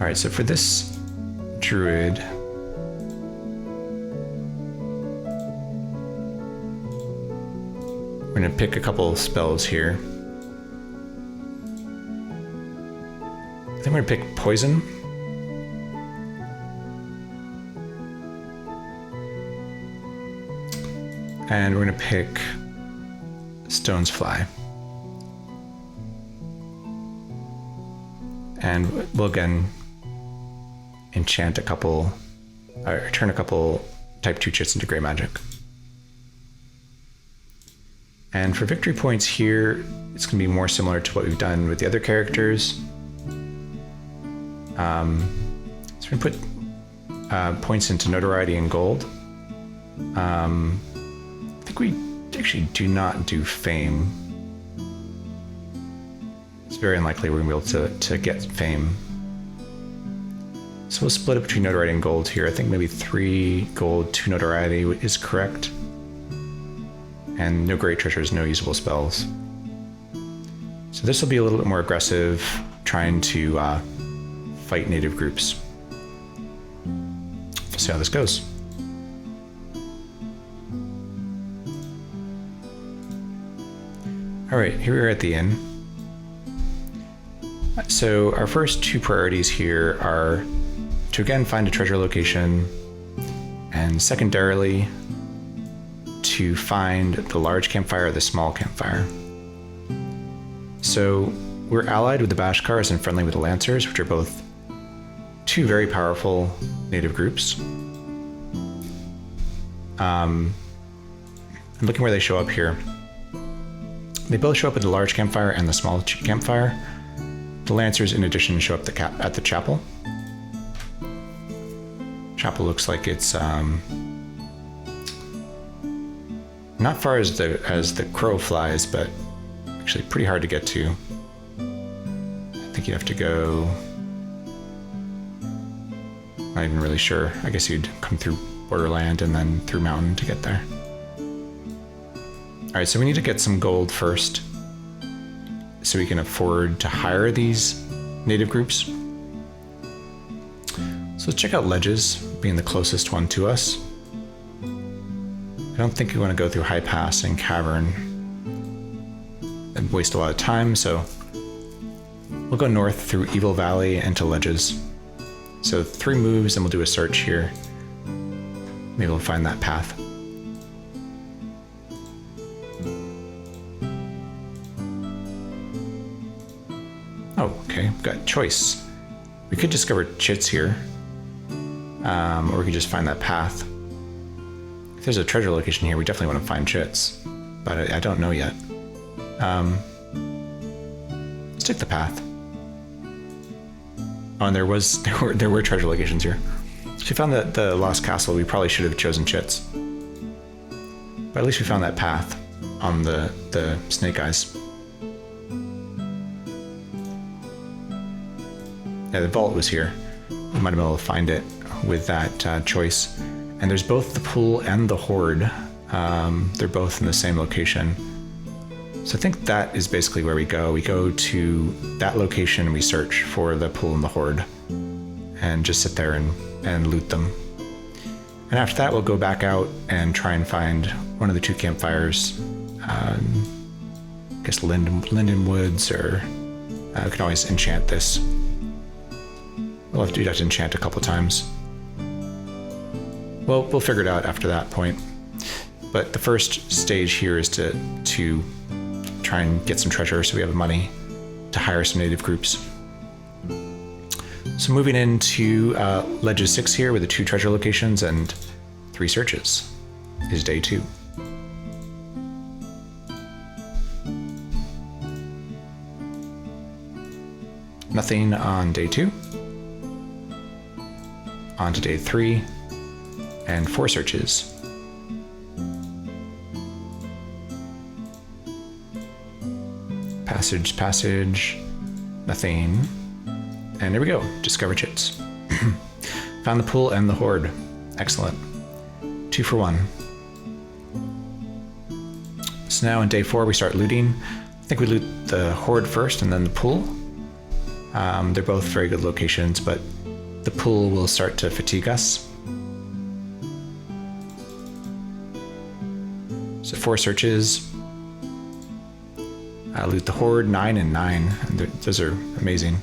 Alright, so for this Druid, we're going to pick a couple spells here. I think we're going to pick Poison. And we're going to pick Stone's Fly. And we'll again enchant a couple, or turn a couple type 2 chits into gray magic. And for victory points here, it's going to be more similar to what we've done with the other characters. So we're going to put points into notoriety and gold. I think we actually do not do fame. It's very unlikely we're going to be able to get fame. So we'll split it between notoriety and gold here. I think maybe 3 gold, 2 notoriety is correct. And no great treasures, no usable spells. So this will be a little bit more aggressive, trying to fight native groups. We'll see how this goes. All right, here we are at the inn. So our first 2 priorities here are to again find a treasure location, and secondarily to find the large campfire or the small campfire. So we're allied with the Bashkars and friendly with the Lancers, which are both 2 very powerful native groups. And looking where they show up here, they both show up at the large campfire and the small campfire. The Lancers, in addition, show up at the chapel. Chapel looks like it's not far as the crow flies, but actually pretty hard to get to. I think you have to go. Not even really sure. I guess you'd come through Borderland and then through Mountain to get there. All right, so we need to get some gold first, so we can afford to hire these native groups. So let's check out Ledges, being the closest one to us. I don't think we want to go through High Pass and Cavern and waste a lot of time, so we'll go north through Evil Valley and to Ledges. So 3 moves and we'll do a search here. Maybe we'll find that path. Oh, okay, we've got choice. We could discover chits here, or we could just find that path. If there's a treasure location here, we definitely want to find chits, but I don't know yet. Let's take the path. Oh, and there were treasure locations here. So we found the Lost Castle. We probably should have chosen chits, but at least we found that path on the Snake Eyes. Yeah, the vault was here. We might have been able to find it with that choice. And there's both the pool and the hoard. They're both in the same location. So I think that is basically where we go. We go to that location and we search for the pool and the hoard and just sit there and loot them. And after that, we'll go back out and try and find one of the 2 campfires. I guess Linden Woods, or we can always enchant this. We'll have to enchant a couple times. Well, we'll figure it out after that point. But the first stage here is to try and get some treasure so we have money to hire some native groups. So moving into Ledges 6 here with the 2 treasure locations and 3 searches is day 2. Nothing on day 2. On to day 3 and 4 searches. Passage, nothing. And there we go, discover chits. Found the pool and the hoard. Excellent. 2 for 1. So now on day 4 we start looting. I think we loot the hoard first and then the pool. They're both very good locations, but the pool will start to fatigue us. So 4 searches. Loot the Horde, 9 and 9. And those are amazing.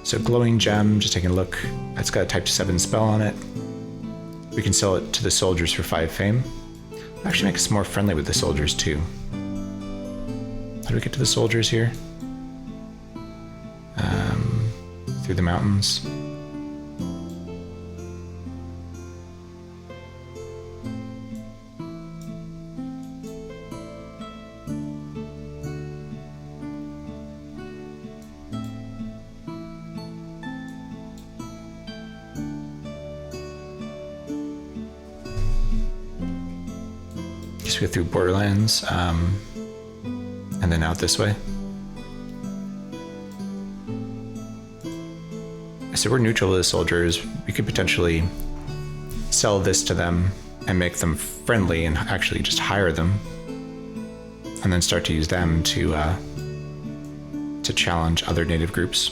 So glowing gem, just taking a look. It's got a type 7 spell on it. We can sell it to the soldiers for 5 fame. Actually make us more friendly with the soldiers too. How do we get to the soldiers here? Through the mountains. Just go through Borderlands, and then out this way. So we're neutral to the soldiers. We could potentially sell this to them and make them friendly and actually just hire them, and then start to use them to challenge other native groups.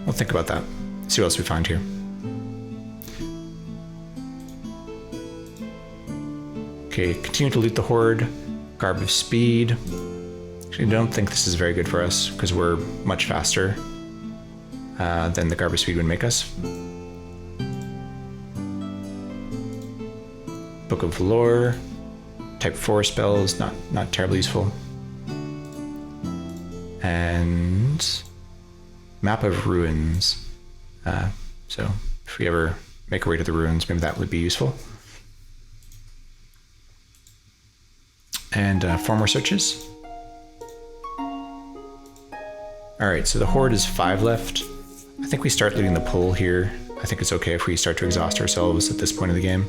We'll think about that. See what else we find here. Okay, continue to loot the Horde. Garb of Speed. Actually, I don't think this is very good for us because we're much faster than the Garb of Speed would make us. Book of Lore. Type 4 spells, not terribly useful. And Map of Ruins. So if we ever make our way to the ruins, maybe that would be useful. And 4 more searches. Alright, so the Horde is 5 left. I think we start looting the pool here. I think it's okay if we start to exhaust ourselves at this point of the game.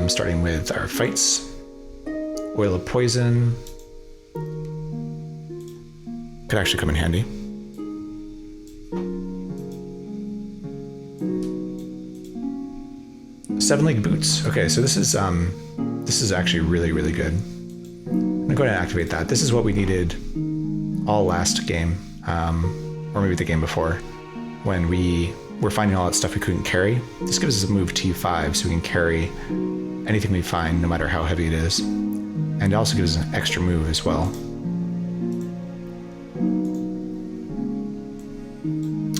Starting with our fights. Oil of Poison. Could actually come in handy. Seven-legged boots. Okay, so this is actually really, really good. I'm gonna go ahead and activate that. This is what we needed all last game, or maybe the game before, when we were finding all that stuff we couldn't carry. This gives us a move T5, so we can carry anything we find, no matter how heavy it is. And it also gives us an extra move as well.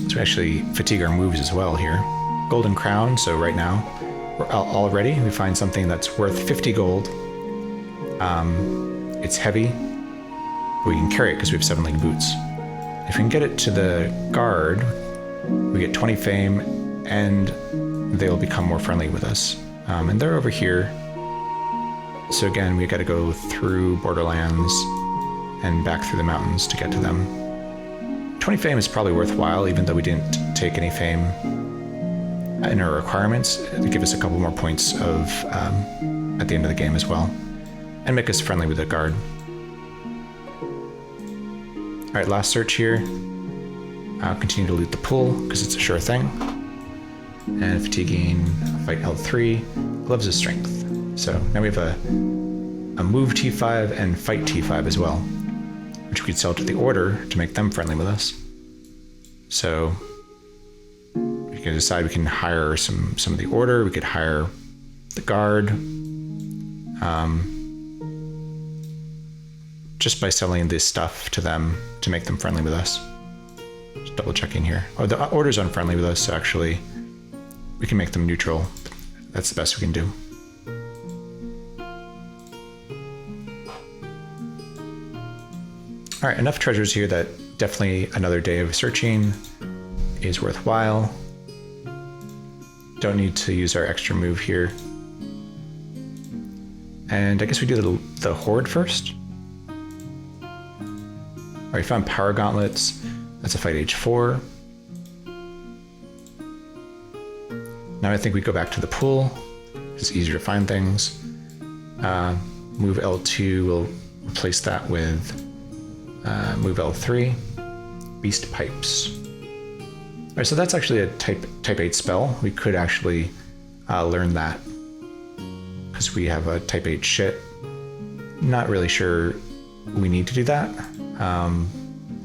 So we actually fatigue our moves as well here. Golden Crown, so right now, already we find something that's worth 50 gold. It's heavy, but we can carry it because we have 7-legged boots. If we can get it to the guard, we get 20 fame and they'll become more friendly with us. And they're over here. So again, we got to go through Borderlands and back through the mountains to get to them. 20 fame is probably worthwhile, even though we didn't take any fame in our requirements, to give us a couple more points of at the end of the game as well, and make us friendly with the guard. All right, last search here. I'll continue to loot the pool because it's a sure thing. And fatiguing, fight L3, gloves of strength. So now we have a move T5 and fight T5 as well, which we could sell to the Order to make them friendly with us. So we can decide we can hire some of the Order, we could hire the guard, just by selling this stuff to them to make them friendly with us. Just double checking here. Oh, the Order's unfriendly with us, so actually we can make them neutral. That's the best we can do. All right, enough treasures here that definitely another day of searching is worthwhile. Don't need to use our extra move here. And I guess we do the Horde first. All right, found Power Gauntlets. That's a fight H4. Now I think we go back to the pool. It's easier to find things. Move L2, we'll replace that with move L3. Beast Pipes. All right, so that's actually a type 8 spell. We could actually learn that because we have a type 8 shit. Not really sure we need to do that.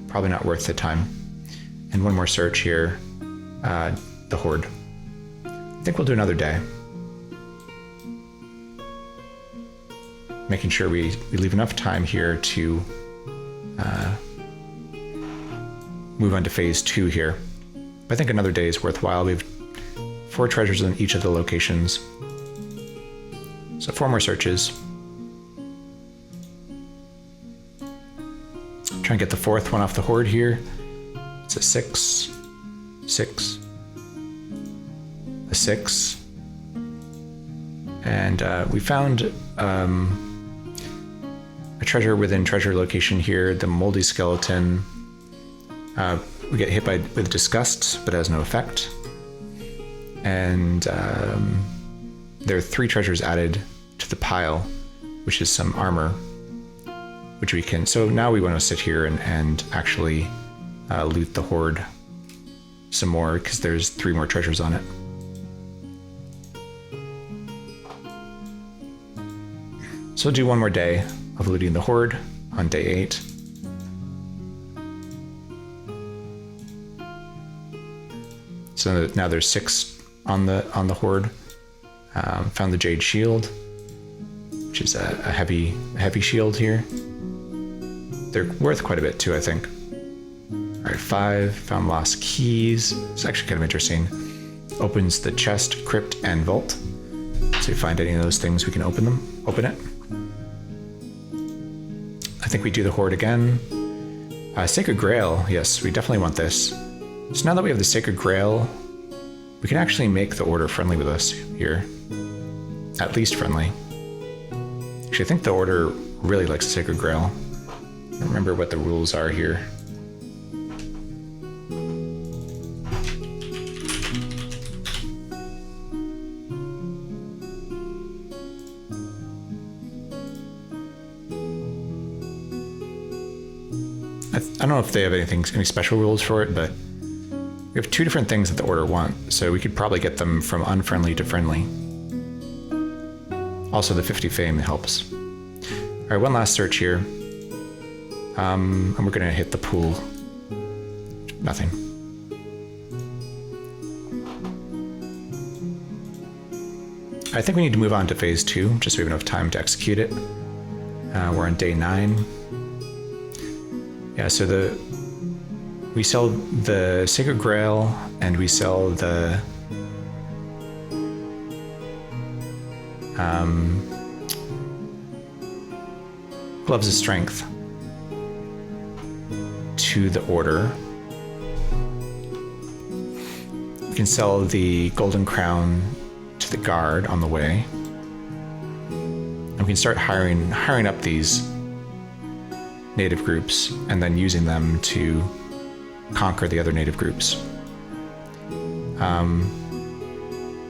Probably not worth the time. And one more search here, the Horde. I think we'll do another day. Making sure we leave enough time here to move on to phase 2 here. I think another day is worthwhile. We have 4 treasures in each of the locations. So 4 more searches. Try and get the 4th one off the Horde here. It's a 6, 6, a 6. And we found a treasure within treasure location here, the moldy skeleton. We get hit with disgust, but has no effect. And there are 3 treasures added to the pile, which is some armor, which we can. So now we want to sit here and actually loot the Horde some more, because there's 3 more treasures on it. So we'll do one more day of looting the Horde on day 8. So now there's 6 on the Horde. Found the Jade Shield, which is a heavy shield here. They're worth quite a bit too, I think. All right, 5. Found lost keys. It's actually kind of interesting. Opens the chest, crypt, and vault. So if you find any of those things, we can open it. I think we do the Horde again. Sacred Grail, yes, we definitely want this. So now that we have the Sacred Grail, we can actually make the Order friendly with us here. At least friendly. Actually, I think the Order really likes the Sacred Grail. I don't remember what the rules are here. I don't know if they have any special rules for it, but we have 2 different things that the Order want, so we could probably get them from unfriendly to friendly. Also, the 50 fame helps. All right, one last search here. And we're gonna hit the pool. Nothing. I think we need to move on to phase 2, just so we have enough time to execute it. We're on day 9. Yeah, so we sell the Sacred Grail, and we sell the Gloves of Strength to the Order. We can sell the Golden Crown to the Guard on the way. And we can start hiring up these native groups and then using them to conquer the other native groups.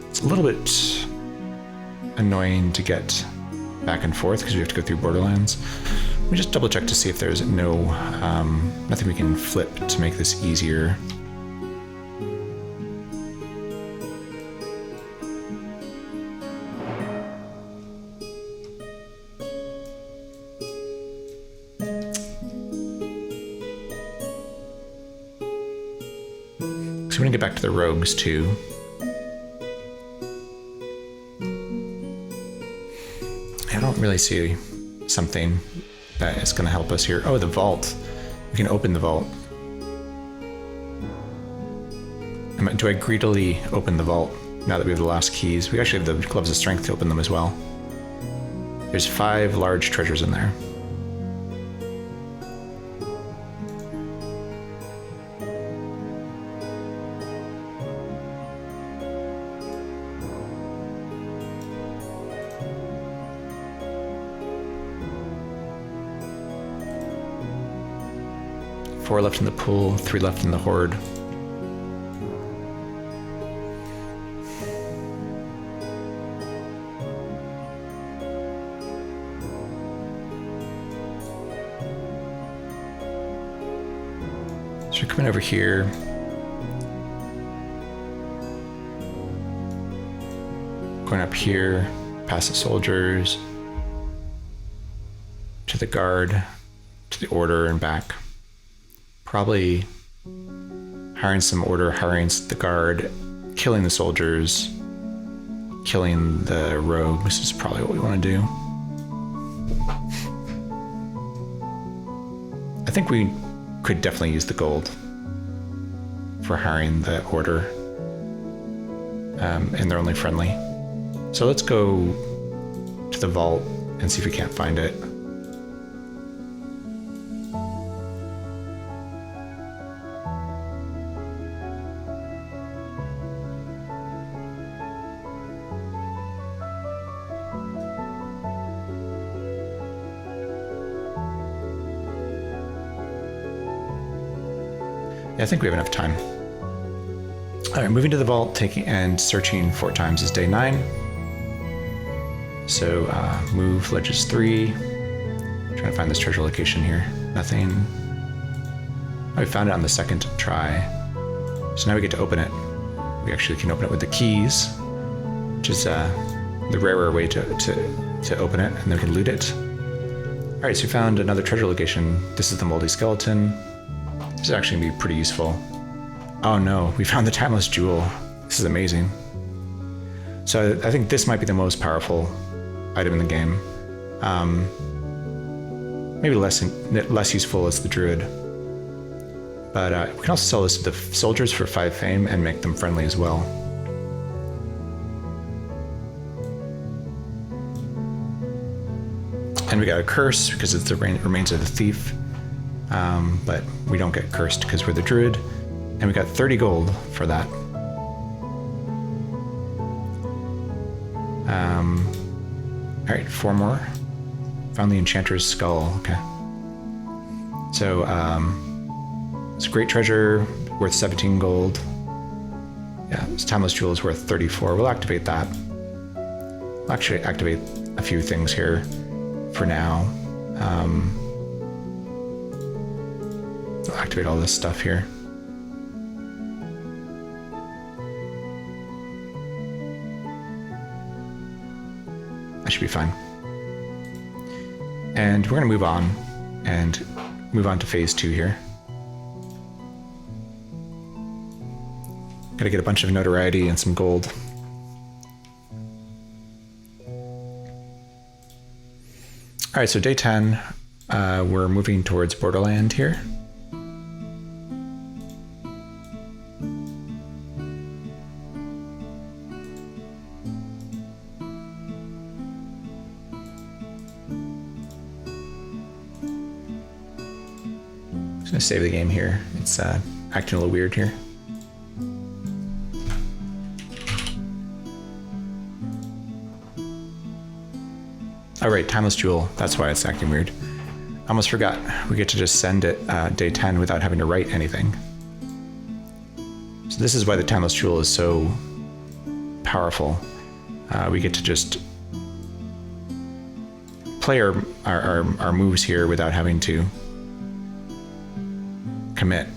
It's a little bit annoying to get back and forth because we have to go through Borderlands. We just double check to see if there's nothing we can flip to make this easier. So we're gonna get back to the rogues too. I don't really see something that is gonna help us here. Oh, the vault. We can open the vault. Do I greedily open the vault now that we have the last keys? We actually have the Gloves of Strength to open them as well. There's 5 large treasures in there. Four left in the pool, 3 left in the Horde. So we're coming over here. Going up here, past the soldiers. to the guard, to the order, and back. Probably hiring some order, hiring the guard, killing the soldiers, killing the rogues is probably what we want to do. I think we could definitely use the gold for hiring the order, and they're only friendly. So let's go to the vault and see if we can't find it. Yeah, I think we have enough time. All right, moving to the vault, taking and searching 4 times is day 9. So move ledges 3. Trying to find this treasure location here. Nothing. Oh, we found it on the second try. So now we get to open it. We actually can open it with the keys, which is the rarer way to open it, and then we can loot it. All right, so we found another treasure location. This is the moldy skeleton. This is actually gonna be pretty useful. Oh no, we found the timeless jewel. This is amazing. So I think this might be the most powerful item in the game. Maybe less useful as the Druid. But we can also sell this to the soldiers for 5 fame and make them friendly as well. And we got a curse because it's the remains of the thief. But we don't get cursed because we're the Druid. And we got 30 gold for that. All right, 4 more. Found the Enchanter's Skull. Okay. So it's a great treasure, worth 17 gold. Yeah, this timeless jewel is worth 34. We'll activate that. We'll actually activate a few things here for now. We'll activate all this stuff here. That should be fine. And we're going to move on to phase 2 here. Got to get a bunch of notoriety and some gold. All right, so day 10, we're moving towards Borderland here. I'm gonna save the game here. It's acting a little weird here. Oh right, Timeless Jewel. That's why it's acting weird. I almost forgot. We get to just send it day 10 without having to write anything. So this is why the Timeless Jewel is so powerful. We get to just play our moves here without having to commit.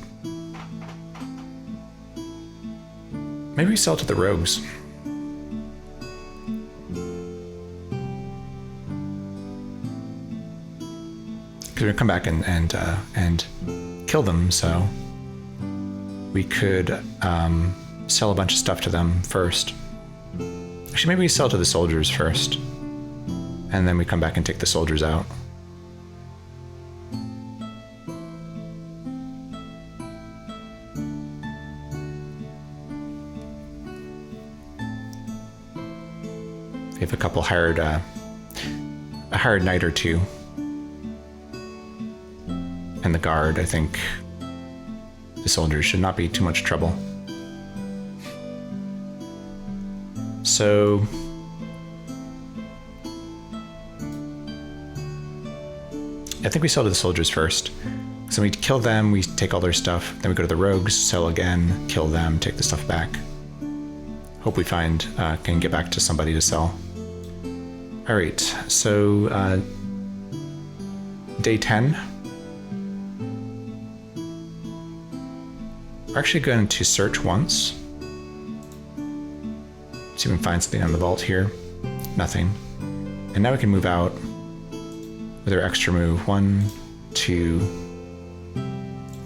Maybe we sell to the rogues. Because we're gonna come back and kill them, so we could sell a bunch of stuff to them first. Actually, maybe we sell to the soldiers first, and then we come back and take the soldiers out. We have a couple hired, a hired knight or two. And the guard, I think the soldiers should not be too much trouble. So I think we sell to the soldiers first. So we kill them, we take all their stuff, then we go to the rogues, sell again, kill them, take the stuff back. Hope we find, can get back to somebody to sell. All right, so day 10. We're actually going to search once. See if we can find something on the vault here. Nothing. And now we can move out. with our extra move. 1, 2,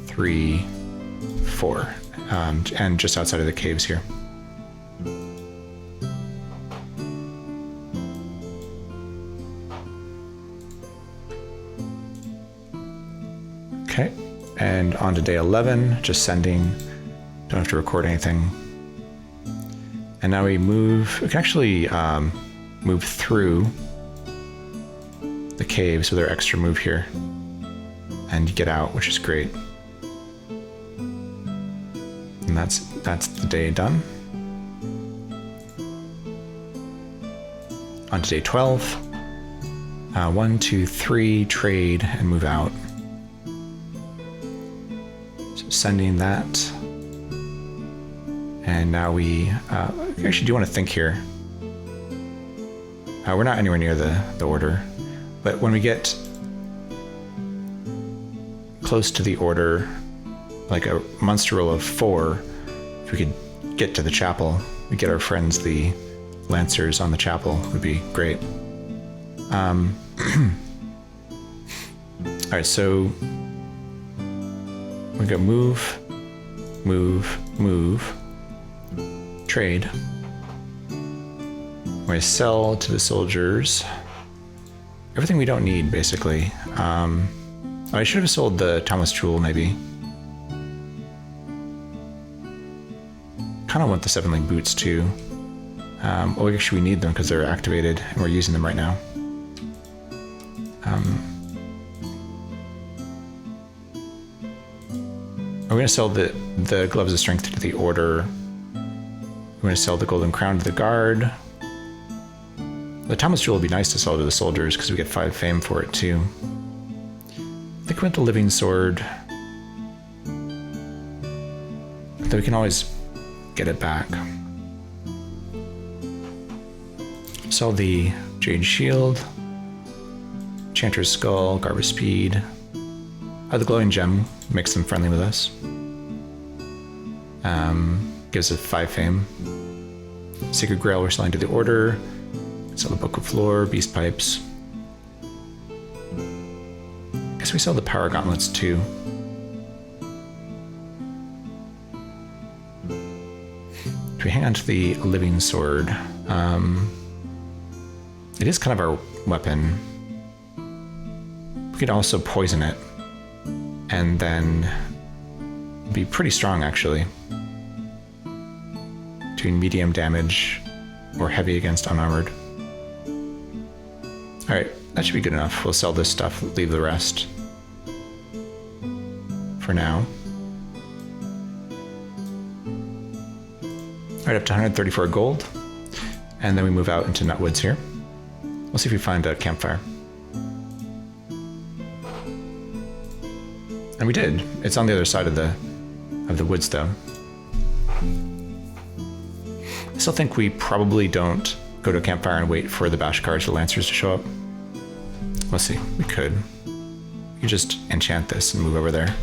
3, 4. And just outside of the caves here. Okay, and on to day 11, just sending, don't have to record anything. And now we can actually move through the caves with our extra move here and get out, which is great. And that's the day done. On to day 12. 1, 2, 3, trade and move out. So sending that. And now we actually do want to think here. We're not anywhere near the order, but when we get close to the order, like a monster roll of 4, if we could get to the chapel, we get our friends the Lancers on the chapel, would be great. All right, so we go move, move, move, trade. We're going to sell to the soldiers everything we don't need, basically. I should have sold the Timeless Jewel, maybe. Kind of want the 7-link boots too. Well, actually we need them because they're activated and we're using them right now. We're going to sell the Gloves of Strength to the Order. We're going to sell the Golden Crown to the Guard. The Timeless Jewel would be nice to sell to the soldiers because we get 5 fame for it too. I think we want the Living Sword. Though we can always get it back. Sell the Jade Shield, Enchanter's Skull, Garbage Speed. The Glowing Gem makes them friendly with us. Gives us 5 fame. Sacred Grail we're selling to the Order. Sell the Book of Lore, Beast Pipes. Guess we sell the Power Gauntlets too. Do we hang on to the Living Sword? It is kind of our weapon. We could also poison it and then be pretty strong, actually. Doing medium damage or heavy against unarmored. All right, that should be good enough. We'll sell this stuff, leave the rest for now. All right, up to 134 gold. And then we move out into Nutwoods here. We'll see if we find a campfire. And we did. It's on the other side of the woods, though. I still think we probably don't go to a campfire and wait for the Bashkars, the Lancers, to show up. Let's see. We could. We could just enchant this and move over there.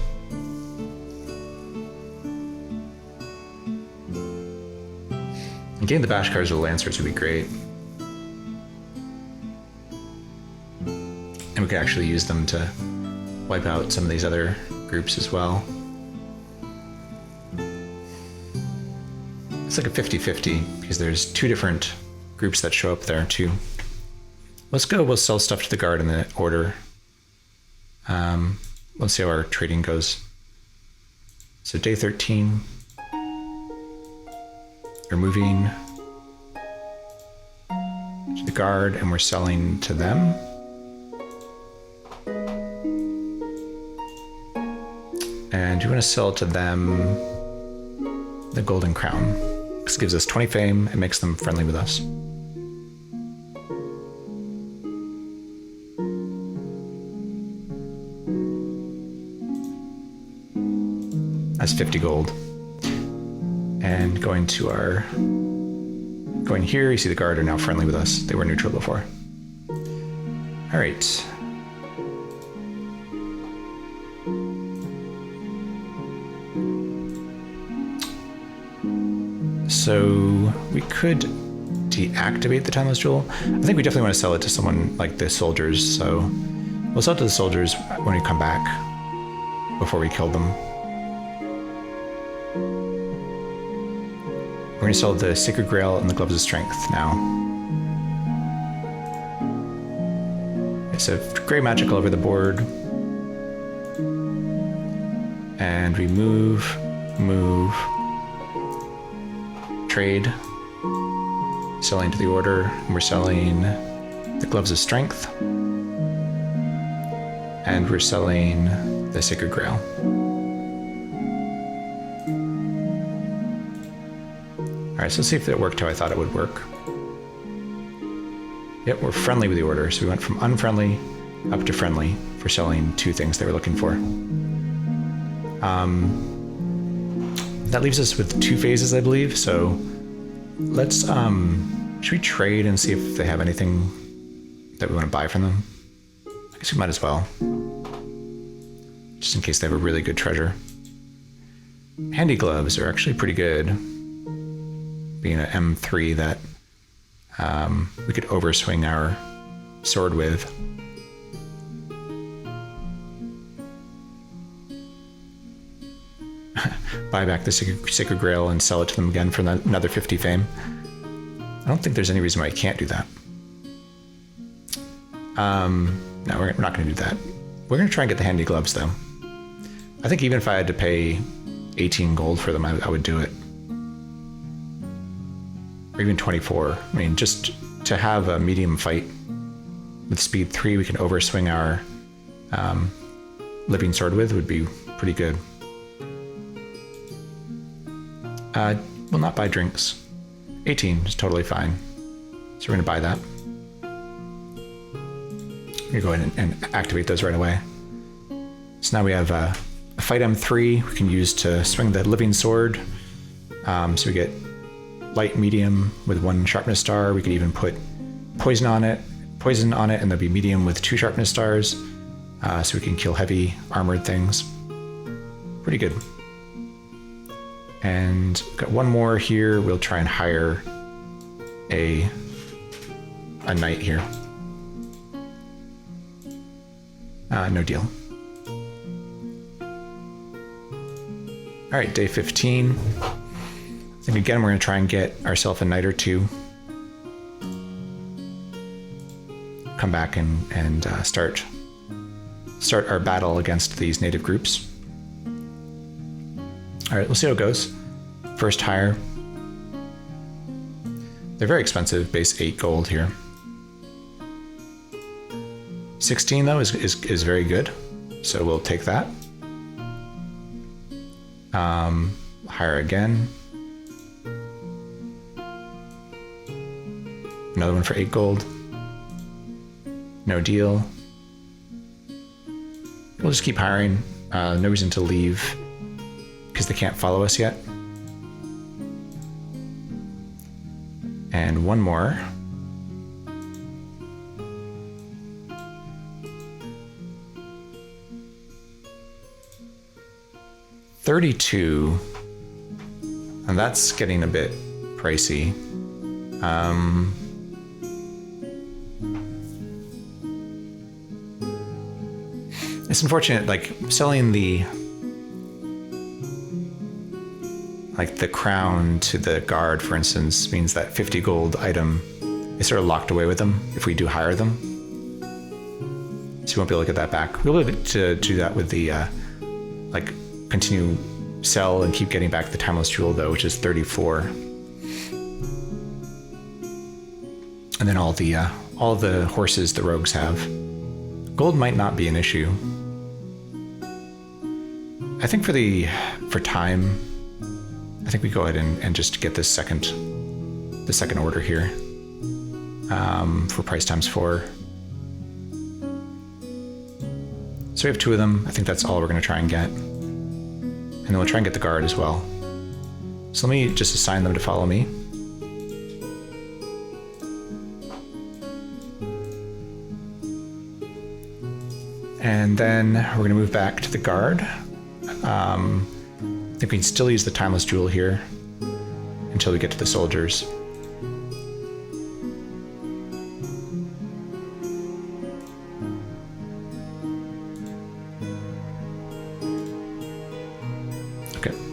And getting the Bashkars or the Lancers would be great. And we could actually use them to wipe out some of these other groups as well. It's like a 50-50 because there's 2 different groups that show up there too. Let's go. We'll sell stuff to the Guard in the Order. Let's see how our trading goes. So day 13. We're moving to the Guard and we're selling to them. And we want to sell to them the Golden Crown. This gives us 20 fame and makes them friendly with us. That's 50 gold. And going here, you see the Guard are now friendly with us. They were neutral before. All right. So we could deactivate the Timeless Jewel. I think we definitely want to sell it to someone like the soldiers. So We'll sell it to the soldiers when we come back, before we kill them. We're going to sell the Sacred Grail and the Gloves of Strength now. It's a gray magic all over the board. And we move, trade, selling to the order, and we're selling the Gloves of Strength, and we're selling the Sacred Grail. Alright, so let's see if it worked how I thought it would work. Yep, we're friendly with the order, so we went from unfriendly up to friendly for selling 2 things they were looking for. That leaves us with 2 phases, I believe, so let's, should we trade and see if they have anything that we want to buy from them? I guess we might as well. Just in case they have a really good treasure. Handy gloves are actually pretty good. Being an M3 that we could overswing our sword with. Buy back the Sacred Grail and sell it to them again for another 50 fame. I don't think there's any reason why I can't do that. No, we're not going to do that. We're going to try and get the handy gloves, though. I think even if I had to pay 18 gold for them, I would do it. Or even 24. I mean, just to have a medium fight with speed 3 we can overswing our living sword with would be pretty good. We'll not buy drinks. 18 is totally fine. So we're going to buy that. We're going to go ahead and activate those right away. So now we have a fight M3 we can use to swing the living sword. So we get light, medium with 1 sharpness star. We could even put poison on it, and there'll be medium with 2 sharpness stars. So we can kill heavy armored things. Pretty good. And we've got 1 more here. We'll try and hire a knight here. No deal. All right, day 15. I think again we're going to try and get ourselves a knight or 2. Come back and start our battle against these native groups. All right, we'll see how it goes. First hire. They're very expensive, base 8 gold here. 16 though is very good, so we'll take that. Hire again. Another one for 8 gold. No deal. We'll just keep hiring. No reason to leave because they can't follow us yet. And 1 more. $32, and that's getting a bit pricey. It's unfortunate, like selling the crown to the guard, for instance, means that 50 gold item is sort of locked away with them if we do hire them. So we won't be able to get that back. We'll be able to do that with the continue sell and keep getting back the timeless jewel though, which is 34. And then all the horses the rogues have. Gold might not be an issue. I think for time, I think we go ahead and just get the second order here for price times 4. So we have 2 of them. I think that's all we're going to try and get. And then we'll try and get the guard as well. So let me just assign them to follow me. And then we're going to move back to the guard. I think we can still use the timeless jewel here until we get to the soldiers.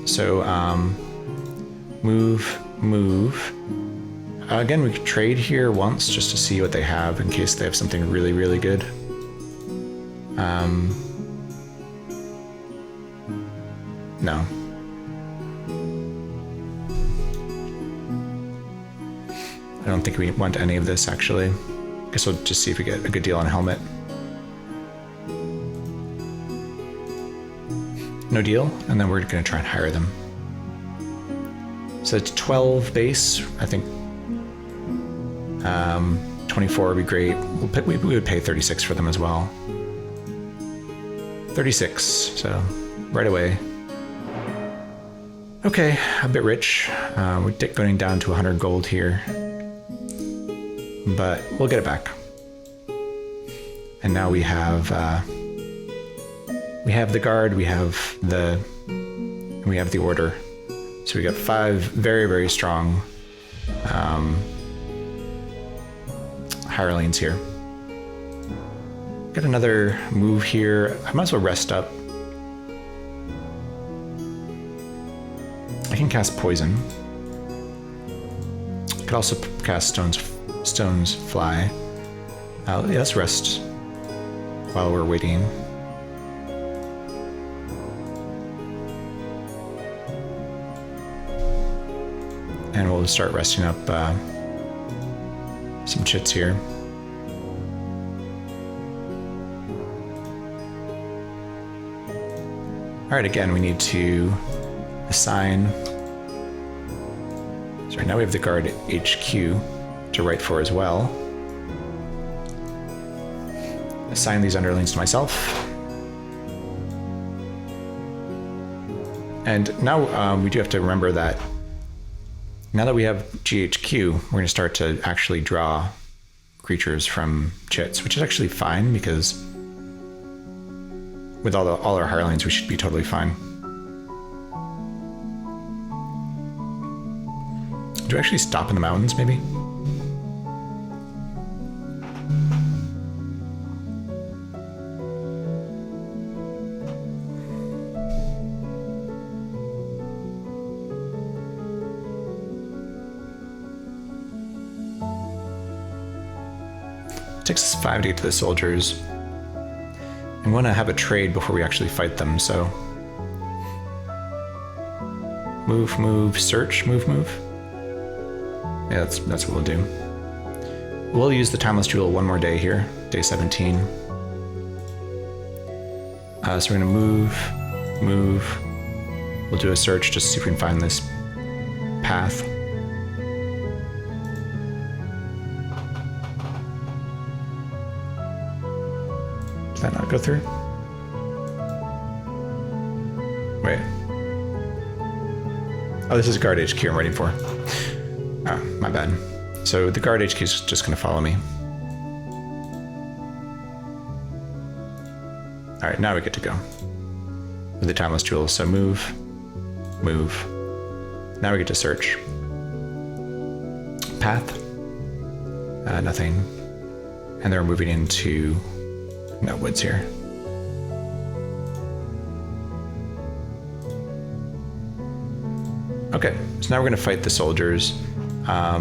So move. Again, we could trade here once just to see what they have in case they have something really, really good. No. I don't think we want any of this, actually. Guess we'll just see if we get a good deal on a helmet. No deal, and then we're going to try and hire them. So it's 12 base, I think. 24 would be great. We would pay 36 for them as well. 36, so right away. Okay, a bit rich. We're going down to 100 gold here, but we'll get it back. And now we have the guard, we have the order. So we got 5 very, very strong hirelings here. Got another move here. I might as well rest up. I can cast poison. I could also cast stones fly. Yeah, let's rest while we're waiting. And we'll start resting up some chits here. All right, again, we need to assign. So right now we have the guard HQ to write for as well. Assign these underlings to myself. And now we do have to remember that now that we have GHQ, we're going to start to actually draw creatures from chits, which is actually fine because with all our hirelings, we should be totally fine. Do we actually stop in the mountains, maybe? It takes us 5 to get to the soldiers. I want to have a trade before we actually fight them, so move, search, move. Yeah, that's what we'll do. We'll use the Timeless Jewel one more day here, day 17. So we're gonna move. We'll do a search just to see if we can find this path. Did that not go through? Wait. Oh, this is guard HQ I'm waiting for. Oh, my bad. So the guard HQ is just going to follow me. All right, now we get to go with the Timeless Jewel. So move. Now we get to search. Path. Nothing. And then we're moving into no woods here. Okay, so now we're going to fight the soldiers. All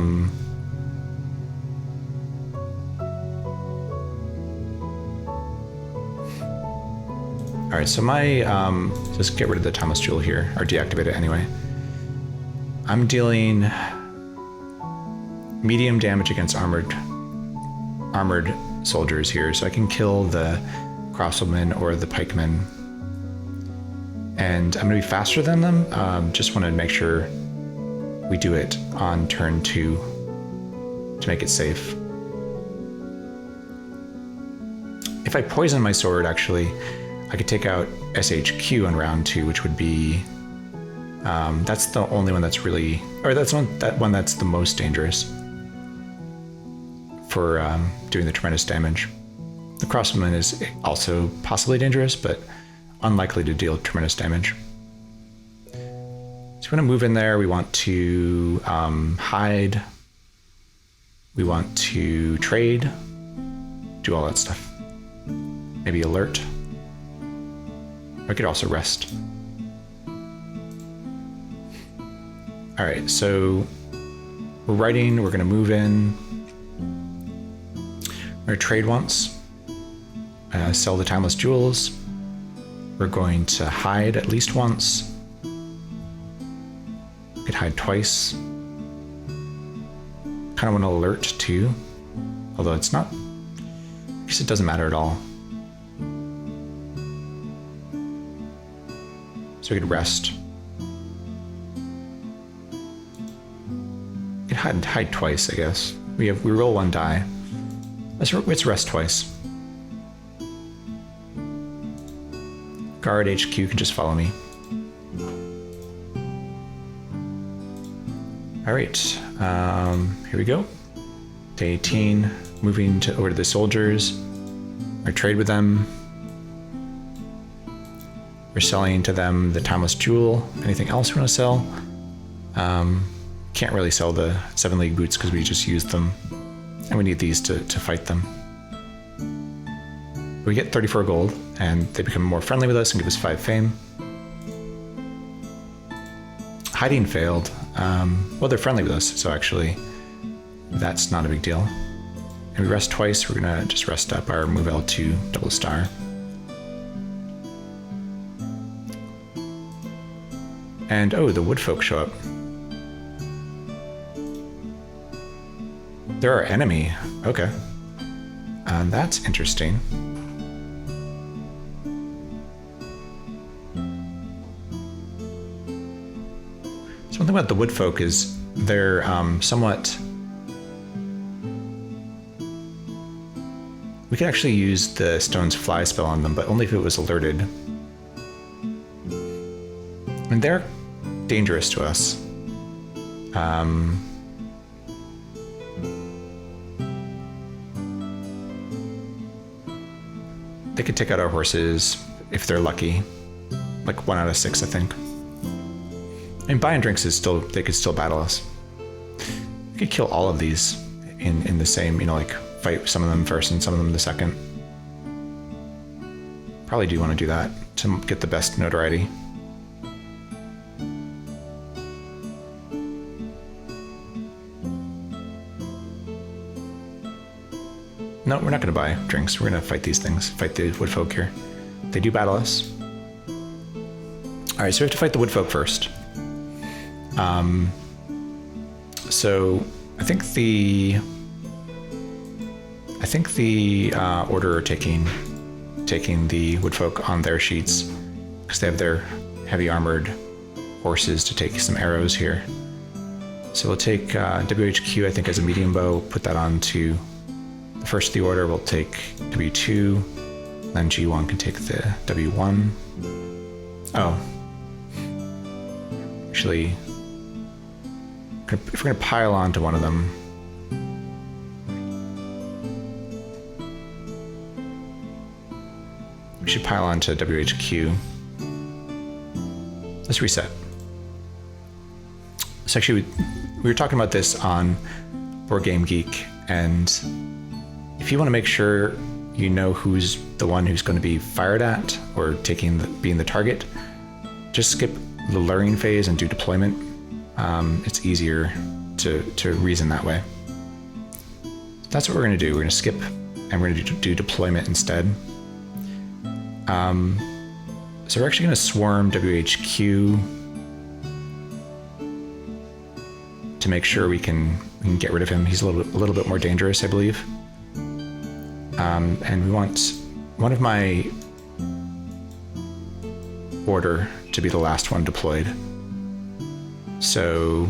right, so just get rid of the Timeless Jewel here, or deactivate it anyway. I'm dealing medium damage against armored soldiers here, so I can kill the crossbowmen or the pikemen. And I'm gonna be faster than them. Just want to make sure we do it on turn 2 to make it safe. If I poison my sword, actually, I could take out SHQ on round 2, which would be that's the only one that's really, or that's one that's the most dangerous for doing the tremendous damage. The crossbowman is also possibly dangerous, but unlikely to deal tremendous damage. So we want to move in there. We want to hide. We want to trade. Do all that stuff. Maybe alert. I could also rest. All right, so we're writing, we're gonna move in. We're gonna trade once, sell the timeless jewels. We're going to hide at least once. We could hide twice. Kind of want to alert too, although it's not, I guess it doesn't matter at all. So we could rest. We could hide twice, I guess. We roll one die. Let's rest twice. Guard HQ can just follow me. All right, here we go. Day 18, moving over to the soldiers. I trade with them. We're selling to them the timeless jewel. Anything else we want to sell? Can't really sell the 7 League boots because we just used them, and we need these to fight them. We get 34 gold, and they become more friendly with us and give us 5 fame. Hiding failed. Well, they're friendly with us, so actually that's not a big deal. And we rest twice. We're gonna just rest up our move L2 double star. And oh, the woodfolk show up. They're our enemy. Okay. That's interesting. So one thing about the woodfolk is they're somewhat... We could actually use the stone's fly spell on them, but only if it was alerted. And they're dangerous to us. They could take out our horses if they're lucky. Like 1 out of 6, I think. And buying drinks is still, they could still battle us. We could kill all of these in the same, you know, like fight some of them first and some of them the second. Probably do want to do that to get the best notoriety. No, we're not going to buy drinks. We're going to fight these things. Fight the woodfolk here. They do battle us. All right, so we have to fight the woodfolk first. So I think the Order are taking the woodfolk on their sheets because they have their heavy armored horses to take some arrows here. So we'll take WHQ, I think, as a medium bow. Put that onto the first of the order. We'll take W2, then G1 can take the W1. Oh, actually, if we're going to pile onto one of them, we should pile onto WHQ. Let's reset. So actually, we were talking about this on Wargame Geek, and if you want to make sure you know who's the one who's going to be fired at or being the target, just skip the luring phase and do deployment. It's easier to reason that way. That's what we're going to do. We're going to skip and we're going to do deployment instead. So we're actually going to swarm WHQ to make sure we can get rid of him. He's a little bit more dangerous, I believe. And we want one of my order to be the last one deployed. So,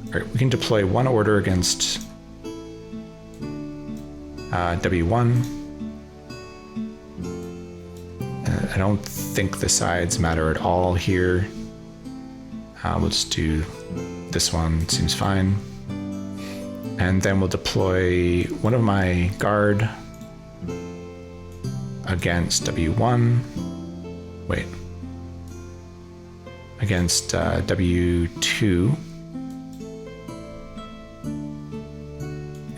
all right, we can deploy one order against W1. I don't think the sides matter at all here. We'll just do this one, seems fine. And then we'll deploy one of my guard against W1. Wait. Against W2.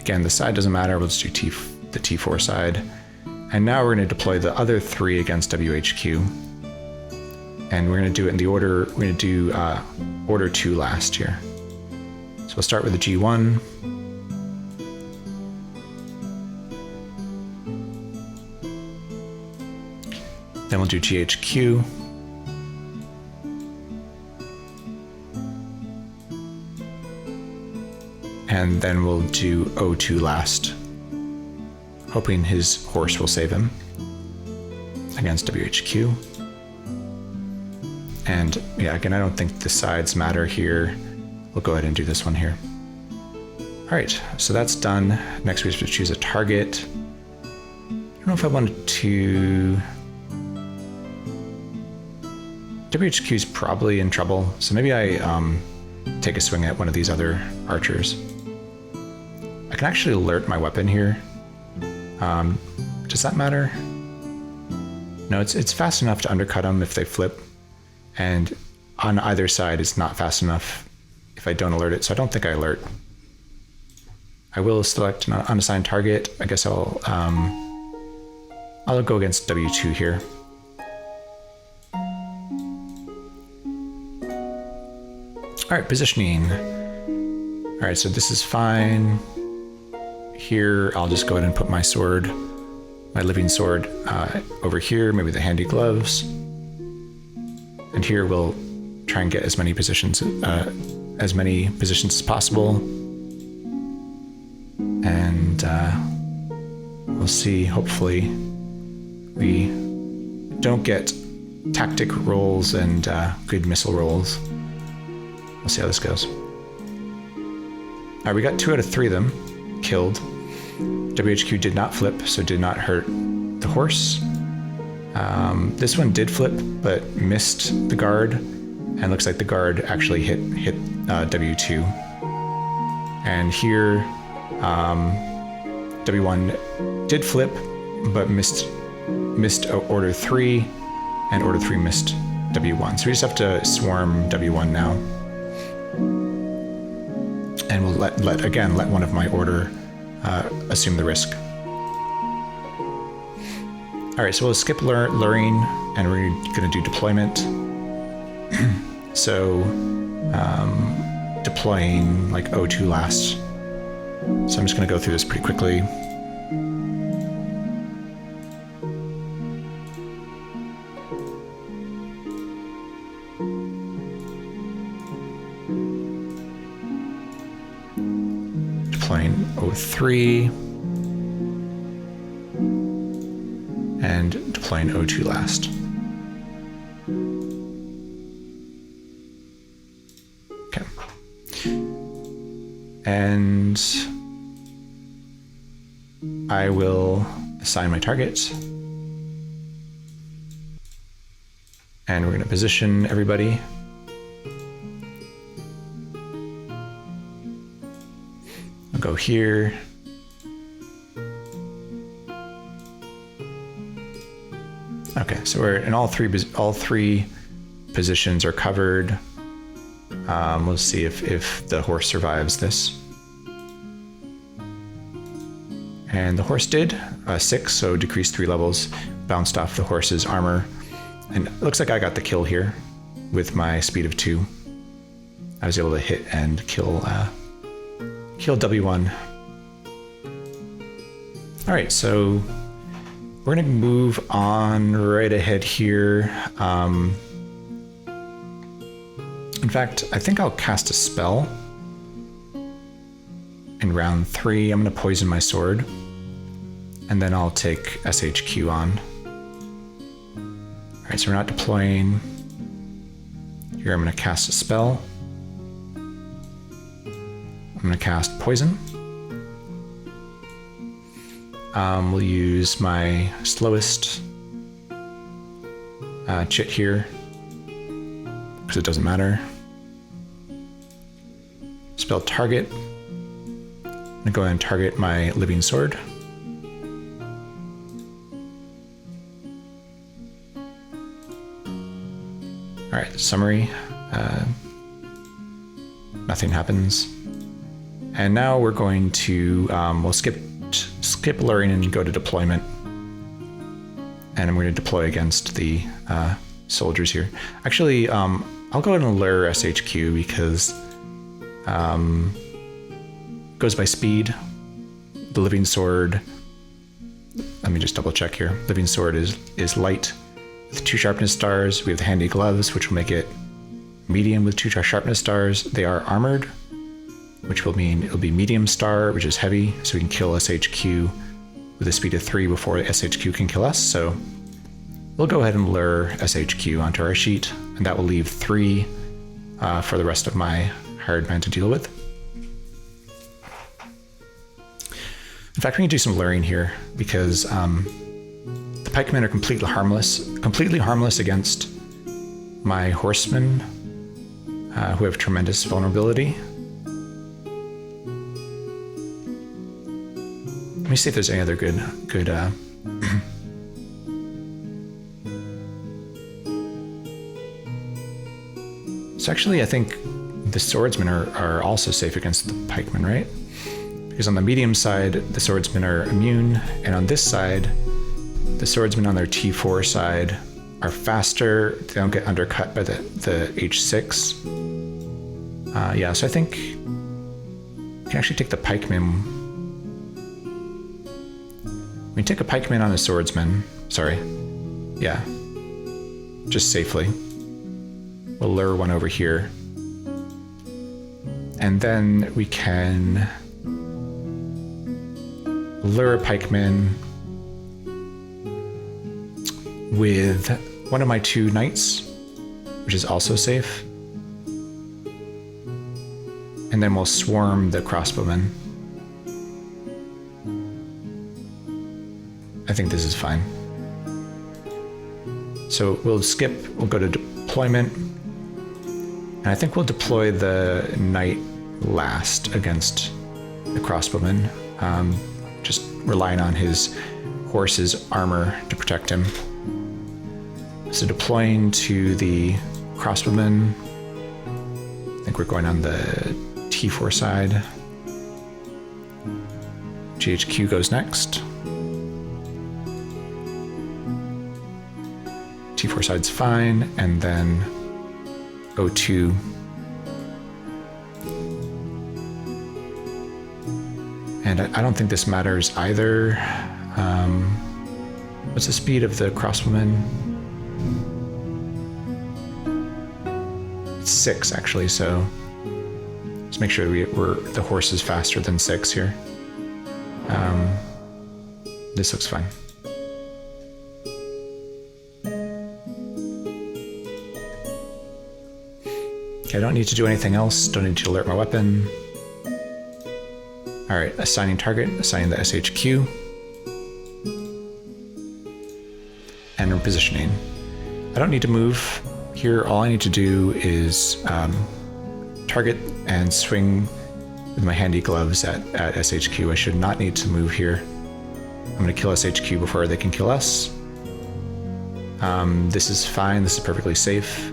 Again, the side doesn't matter. We'll just do the T4 side. And now we're going to deploy the other 3 against WHQ. And we're going to do it in the order, we're going to do order 2 last here. So we'll start with the G1. Then we'll do GHQ. And then we'll do O2 last, hoping his horse will save him against WHQ. And yeah, again, I don't think the sides matter here. We'll go ahead and do this one here. All right, so that's done. Next we have to choose a target. I don't know if I wanted to... WHQ is probably in trouble, so maybe I take a swing at one of these other archers. I can actually alert my weapon here. Does that matter? No, it's fast enough to undercut them if they flip, and on either side it's not fast enough if I don't alert it, so I don't think I alert. I will select an unassigned target. I guess I'll go against W2 here. All right, positioning. All right, so this is fine. Here, I'll just go ahead and put my sword, my living sword, over here, maybe the handy gloves. And here we'll try and get as many positions as possible. And we'll see, hopefully, we don't get tactic rolls and good missile rolls. We'll see how this goes. All right, we got 2 out of 3 of them killed. WHQ did not flip, so did not hurt the horse. This one did flip, but missed the guard, and looks like the guard actually hit W2. And here, W1 did flip, but missed order 3, and order 3 missed W1. So we just have to swarm W1 now. And we'll let one of my order assume the risk. All right, so we'll skip luring, and we're going to do deployment. So deploying like O2 last. So I'm just going to go through this pretty quickly. Deploying O3. And deploying O2 last. Okay. And I will assign my targets. And we're going to position everybody. I'll go here. Okay, so we're in all three positions are covered. We'll see if the horse survives this. And the horse did 6, so decreased 3 levels, bounced off the horse's armor, and it looks like I got the kill here with my speed of 2. I was able to hit and kill W1. All right, so we're going to move on right ahead here. In fact, I think I'll cast a spell in round 3. I'm going to poison my sword, and then I'll take SHQ on. All right, so we're not deploying. Here I'm going to cast a spell. I'm going to cast poison. We'll use my slowest chit here, because it doesn't matter. Spell target. I'm going to go ahead and target my living sword. All right, summary. Nothing happens. And now we're going to, we'll skip luring and go to deployment. And I'm going to deploy against the soldiers here. Actually, I'll go ahead and lure SHQ because goes by speed. The living sword, let me just double check here. Living sword is light with 2 sharpness stars. We have the handy gloves, which will make it medium with 2 sharpness stars. They are armored, which will mean it'll be medium star, which is heavy, so we can kill SHQ with a speed of 3 before SHQ can kill us. So we'll go ahead and lure SHQ onto our sheet, and that will leave 3 for the rest of my hired men to deal with. In fact, we can do some luring here because the pikemen are completely harmless against my horsemen, who have tremendous vulnerability. Let me see if there's any other good. So actually, I think the swordsmen are also safe against the pikemen, right? Because on the medium side, the swordsmen are immune, and on this side, the swordsmen on their T4 side are faster. They don't get undercut by the H6. Yeah, so I think you can actually take the pikemen. We can take a pikeman on a swordsman. Sorry. Yeah. Just safely. We'll lure one over here. And then we can lure a pikeman with one of my 2 knights, which is also safe. And then we'll swarm the crossbowmen. I think this is fine. So we'll go to deployment. And I think we'll deploy the knight last against the crossbowman. Just relying on his horse's armor to protect him. So deploying to the crossbowman. I think we're going on the T4 side. GHQ goes next. T4 side's fine, and then O2. And I don't think this matters either. What's the speed of the crossbowman? It's 6 actually, so let's make sure the horse is faster than 6 here. This looks fine. Okay, I don't need to do anything else. Don't need to alert my weapon. All right, assigning target, assigning the SHQ. And repositioning. I don't need to move here. All I need to do is target and swing with my handy gloves at SHQ. I should not need to move here. I'm going to kill SHQ before they can kill us. This is fine. This is perfectly safe.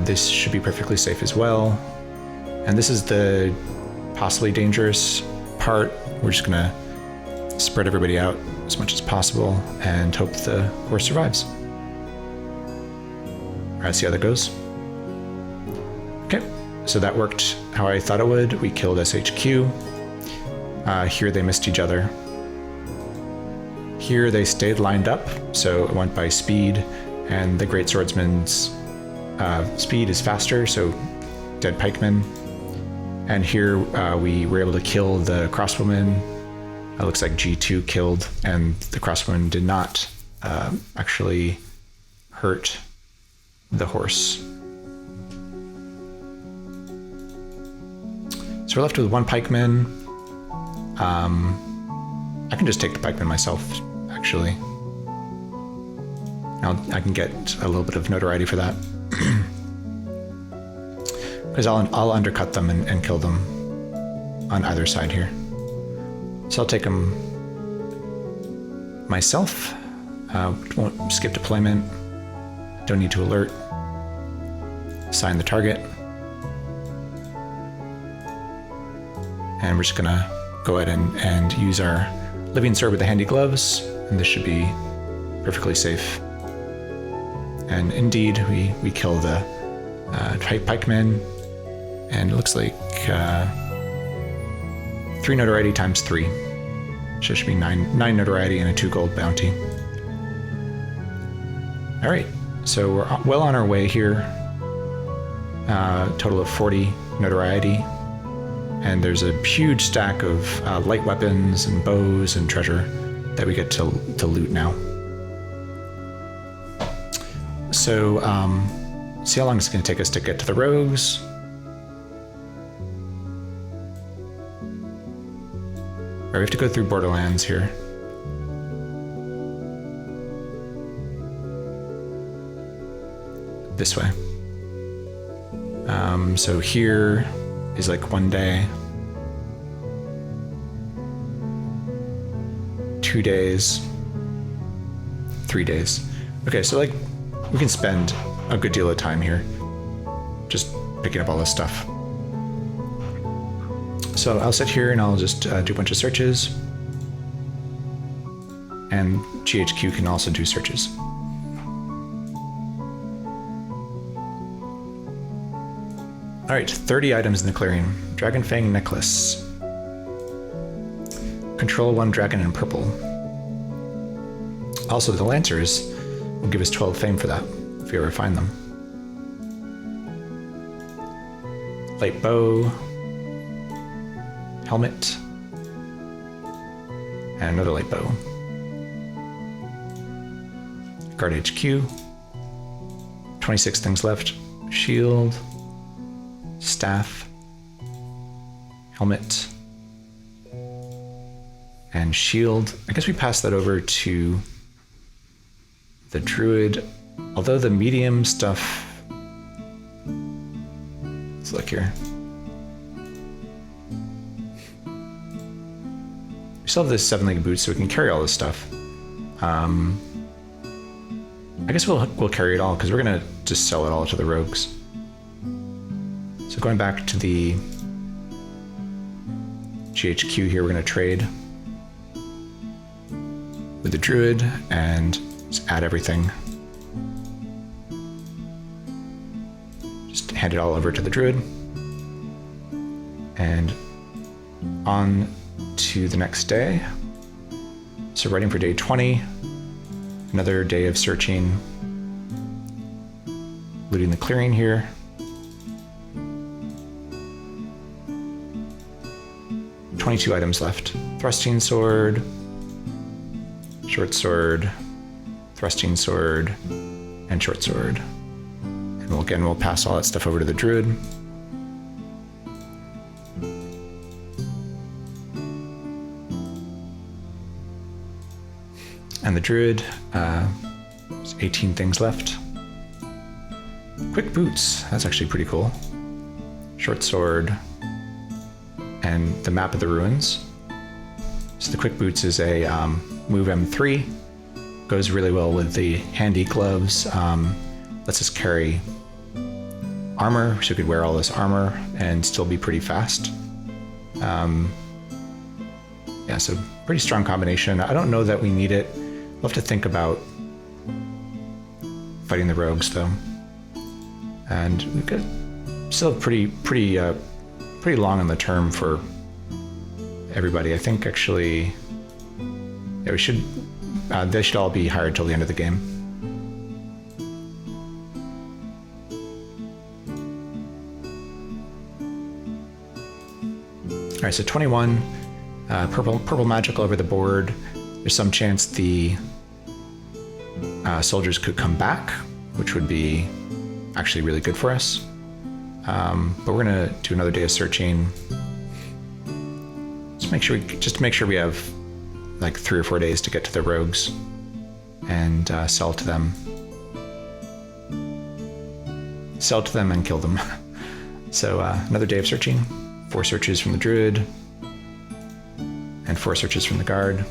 This should be perfectly safe as well. And this is the possibly dangerous part. We're just going to spread everybody out as much as possible and hope the horse survives. All right, see how that goes. Okay, so that worked how I thought it would. We killed SHQ. Here they missed each other. Here they stayed lined up, so it went by speed, and the Great Swordsman's speed is faster, so dead pikeman. And here we were able to kill the crossbowman. It looks like G2 killed, and the crossbowman did not actually hurt the horse. So we're left with 1 pikeman. I can just take the pikeman myself, actually. I can get a little bit of notoriety for that. Because I'll undercut them and kill them on either side here. So I'll take them myself. Won't skip deployment. Don't need to alert. Assign the target. And we're just gonna go ahead and use our living sword with the handy gloves, and this should be perfectly safe. And indeed, we kill the pikemen, and it looks like 3 notoriety times 3. So it should be 9 notoriety and a 2 gold bounty. All right, so we're well on our way here. Total of 40 notoriety. And there's a huge stack of light weapons and bows and treasure that we get to loot now. So, see how long it's going to take us to get to the rogues. All right, we have to go through Borderlands here. This way. So here is like 1 day, 2 days, 3 days. Okay, so like we can spend a good deal of time here just picking up all this stuff. So I'll sit here and I'll just do a bunch of searches, and GHQ can also do searches. All right, 30 items in the clearing. Dragon Fang necklace. Control 1 dragon in purple. Also, the Lancers will give us 12 fame for that, if we ever find them. Light bow. Helmet. And another light bow. Guard HQ. 26 things left. Shield. Staff, helmet, and shield. I guess we pass that over to the Druid, although the medium stuff... Let's look here. We still have this 7-legged boots, so we can carry all this stuff. I guess we'll carry it all, because we're going to just sell it all to the rogues. So going back to the GHQ here, we're going to trade with the Druid and just add everything. Just hand it all over to the Druid. And on to the next day. So writing for day 20, another day of searching, looting the clearing here. $22 items left. Thrusting sword, short sword, thrusting sword, and short sword. And we'll pass all that stuff over to the Druid. And the Druid, there's 18 things left. Quick boots, that's actually pretty cool. Short sword, and the map of the ruins. So the quick boots is a move M3. Goes really well with the handy gloves. Lets us carry armor, so we could wear all this armor and still be pretty fast. Yeah, so pretty strong combination. I don't know that we need it. We'll have to think about fighting the rogues though. And we've got still pretty long on the term for everybody. I think actually, yeah, we should. They should all be hired till the end of the game. All right, so 21 purple magical over the board. There's some chance the soldiers could come back, which would be actually really good for us. But we're gonna do another day of searching. Just to make sure we have like 3 or 4 days to get to the rogues and sell to them and kill them. So another day of searching. 4 searches from the Druid and 4 searches from the Guard.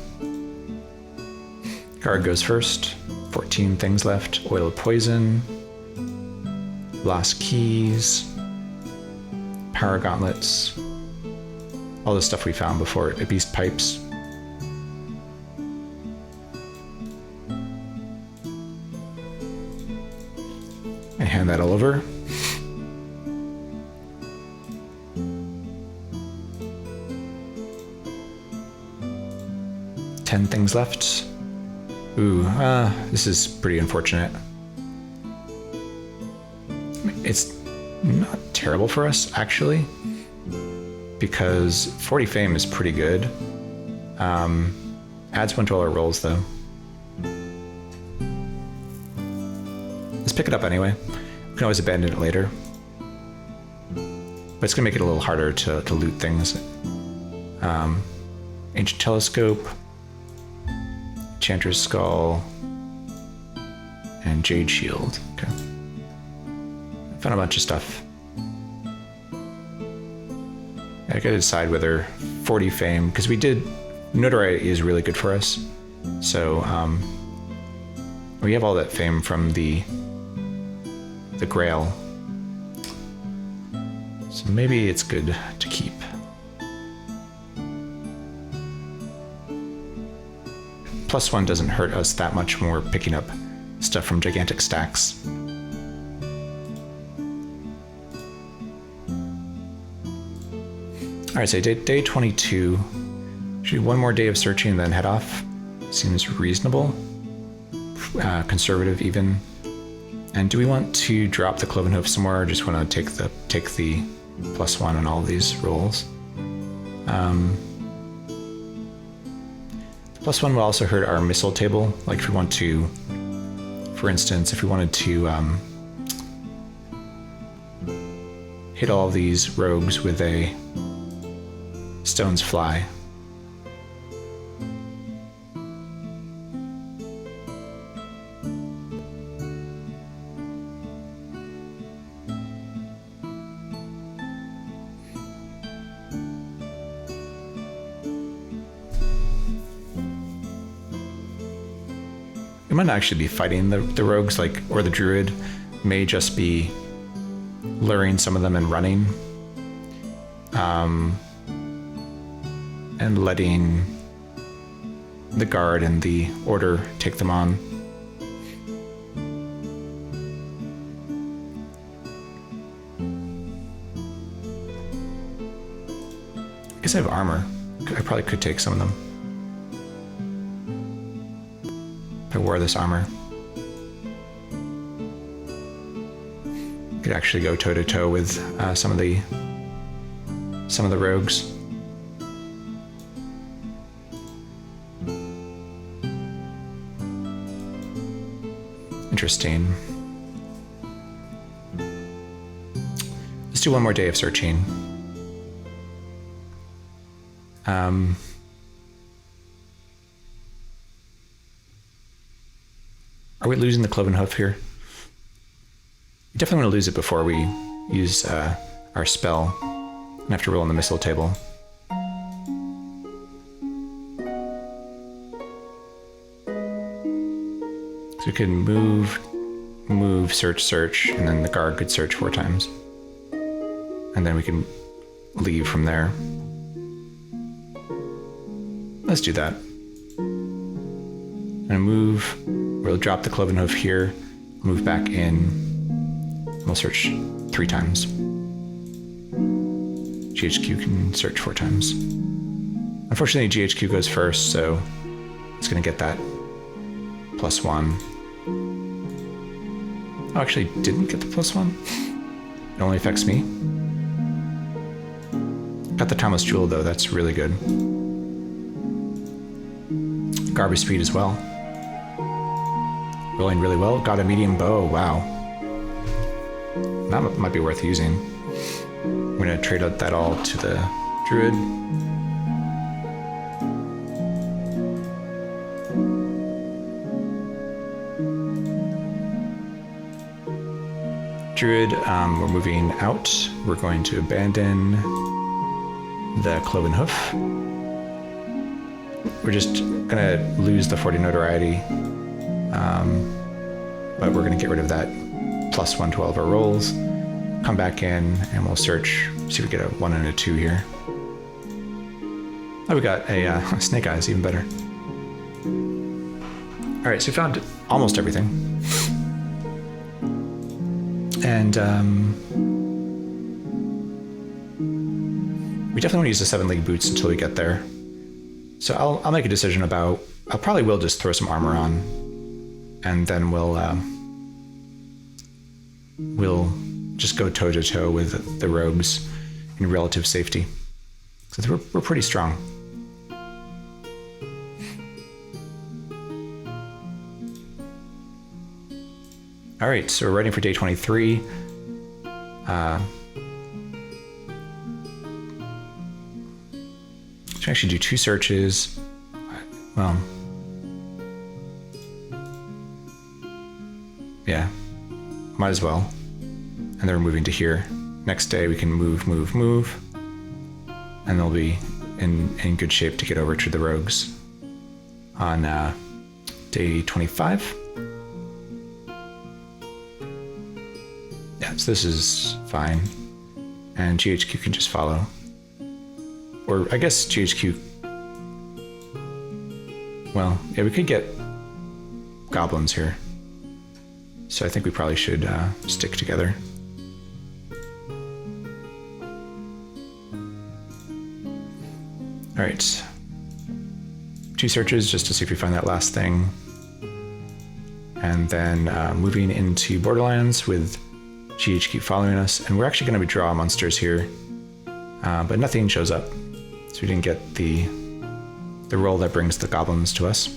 Guard goes first. 14 things left. Oil of poison, lost keys, power gauntlets, all the stuff we found before. Beast pipes. hand that all over. Ten things left. Ooh, this is pretty unfortunate. It's not terrible for us, actually, because 40 fame is pretty good. Adds 1 to all our rolls, though. Let's pick it up anyway. We can always abandon it later. But it's going to make it a little harder to loot things. Ancient Telescope, Enchanter's Skull, and Jade Shield. Okay. Found a bunch of stuff. I gotta decide whether 40 fame, because we did, notoriety is really good for us. So we have all that fame from the Grail. So maybe it's good to keep. +1 doesn't hurt us that much when we're picking up stuff from gigantic stacks. Alright, so day 22. Should do one more day of searching and then head off. Seems reasonable. Conservative even. And do we want to drop the Cloven Hoof somewhere, or just want to take the +1 on all of these rolls? +1 will also hurt our missile table. Like if we want to, for instance, if we wanted to hit all these rogues with a Stone's Fly. We might not actually be fighting the rogues, like, or the Druid may just be luring some of them and running. And letting the guard and the order take them on. I guess I have armor. I probably could take some of them if I wore this armor. Could actually go toe to toe with some of the rogues. Interesting. Let's do one more day of searching. Are we losing the Cloven Hoof here? We definitely want to lose it before we use our spell and have to roll on the missile table. So we could move, search, and then the guard could search 4 times. And then we can leave from there. Let's do that. I'm gonna move, we'll drop the Cloven Hoof here, move back in, and we'll search 3 times. GHQ can search 4 times. Unfortunately, GHQ goes first, so it's gonna get that +1. Oh, actually didn't get the +1. It only affects me. Got the Timeless Jewel though, that's really good. Garbage speed as well. Rolling really well. Got a medium bow, wow. That might be worth using. I'm gonna trade out that all to the Druid. Druid, we're moving out. We're going to abandon the Cloven Hoof. We're just gonna lose the 40 notoriety, but we're gonna get rid of that +1 to all of our rolls. Come back in and we'll search, see if we get a 1 and a 2 here. Oh, we got a Snake Eyes, even better. All right, so we found almost everything. And we definitely want to use the 7 league boots until we get there. So I'll make a decision about. I probably will just throw some armor on, and then we'll just go toe to toe with the rogues in relative safety. Because we're pretty strong. All right, so we're ready for day 23. So actually do 2 searches. Well, yeah, might as well. And then we're moving to here. Next day we can move, and they'll be in good shape to get over to the rogues on day 25. Yeah, so this is fine. And GHQ can just follow. Or I guess GHQ... Well, yeah, we could get goblins here. So I think we probably should stick together. All right. 2 searches just to see if we find that last thing. And then moving into Borderlands with GHQ following us. And we're actually going to draw monsters here. But nothing shows up. So we didn't get the roll that brings the goblins to us.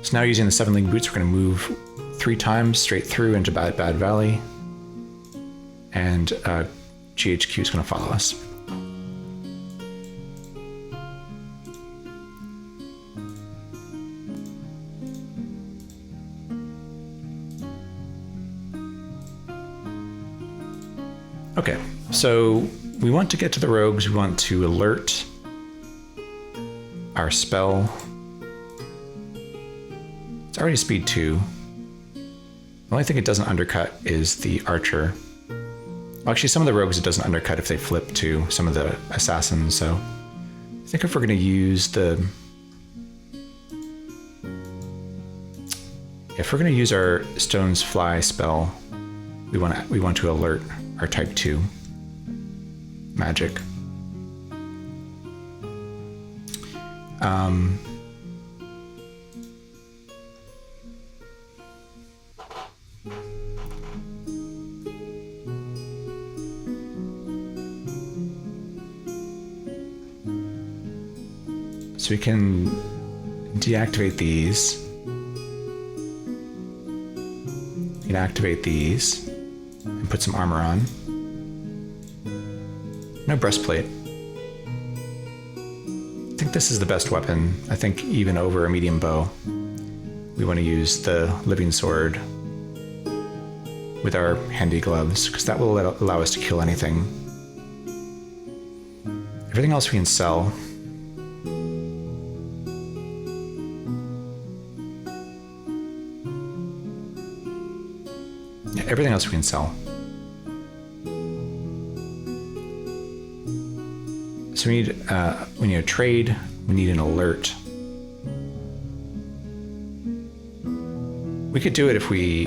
So now using the 7 league boots, we're going to move 3 times straight through into Bad Valley. And GHQ is going to follow us. Okay, so we want to get to the rogues. We want to alert our spell. It's already speed 2. The only thing it doesn't undercut is the archer. Well, actually, some of the rogues it doesn't undercut if they flip to some of the assassins. So I think if we're going to use our Stone's Fly spell, we want to alert our type 2 magic. So we can deactivate these. We can activate these and put some armor on. No breastplate. I think this is the best weapon. I think even over a medium bow, we want to use the living sword with our handy gloves, because that will allow us to kill anything. Everything else we can sell. Yeah, everything else we can sell. So we need a trade, we need an alert. We could do it if we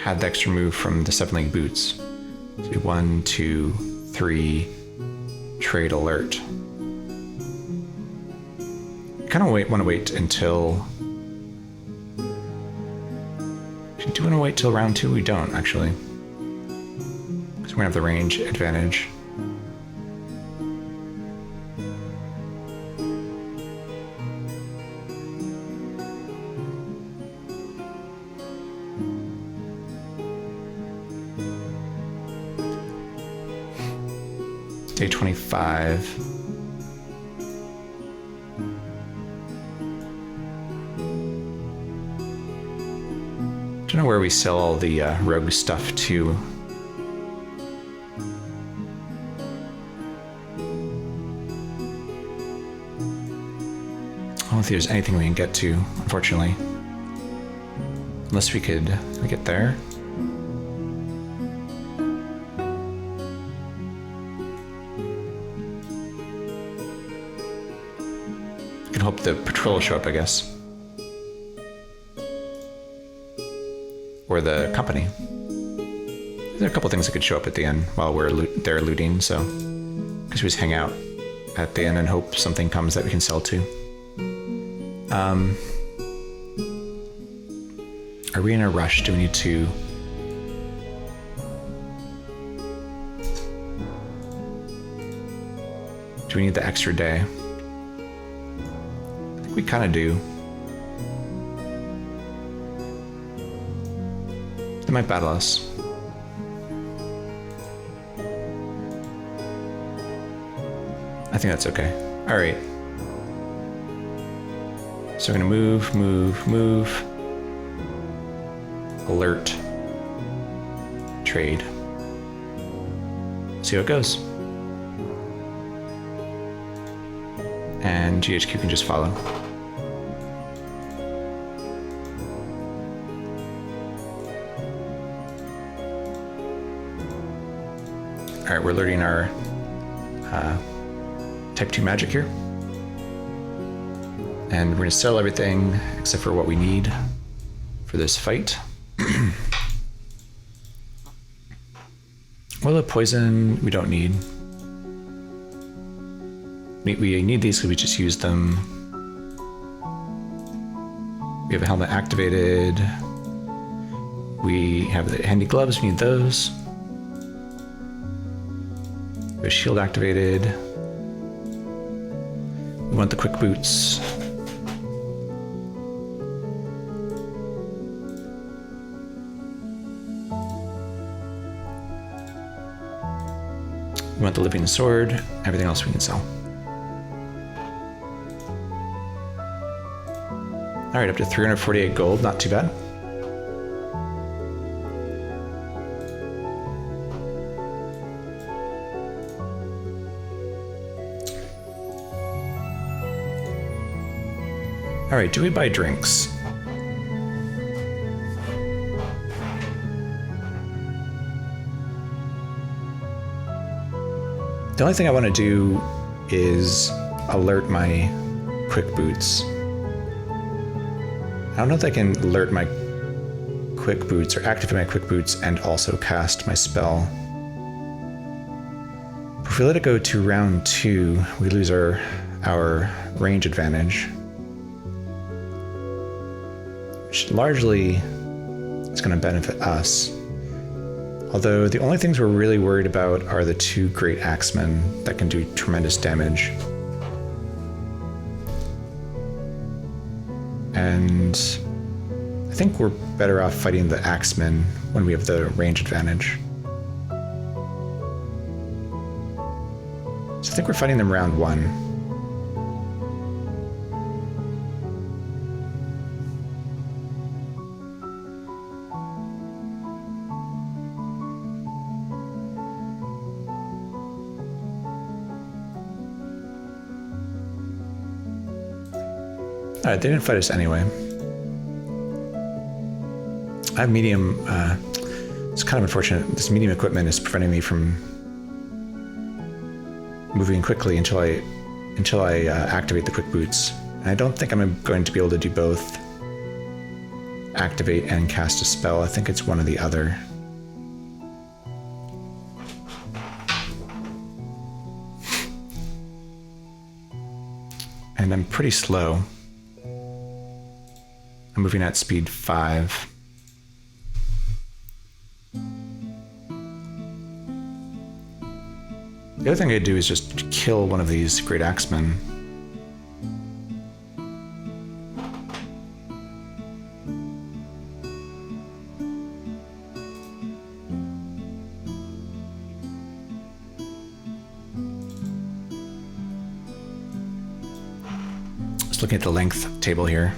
had the extra move from the 7 league boots. So 1, 2, 3, trade alert. I kind of want to wait until. Do we want to wait till round 2? We don't actually. We're gonna have the range advantage. Day 25. Don't know where we sell all the rogue stuff to. I don't think there's anything we can get to, unfortunately. Unless we could... Can we get there? I can hope the patrol will show up, I guess. for the company. There are a couple things that could show up at the end while we're there looting, so because we just hang out at the end and hope something comes that we can sell to. Are we in a rush? Do we need to... Do we need the extra day? I think we kind of do. They might battle us. I think that's okay. All right. So we're gonna move. Alert. Trade. See how it goes. And GHQ can just follow. All right, we're alerting our type 2 magic here. And we're gonna sell everything except for what we need for this fight. Well, the poison we don't need. We need these because we just used them. We have a helmet activated. We have the handy gloves, we need those. We have a shield activated. We want the quick boots. We want the living sword, everything else we can sell. All right, up to 348 gold, not too bad. All right, do we buy drinks? The only thing I want to do is alert my quick boots. I don't know if I can alert my quick boots or activate my quick boots and also cast my spell. If we let it go to round 2, we lose our range advantage, which largely is going to benefit us. Although the only things we're really worried about are the 2 great axemen that can do tremendous damage. And I think we're better off fighting the axemen when we have the range advantage. So I think we're fighting them round 1. Alright, they didn't fight us anyway. I have medium, it's kind of unfortunate. This medium equipment is preventing me from moving quickly until I activate the quick boots. And I don't think I'm going to be able to do both activate and cast a spell. I think it's one or the other. And I'm pretty slow. I'm moving at speed 5. The other thing I'd do is just kill one of these great axemen. Just looking at the length table here.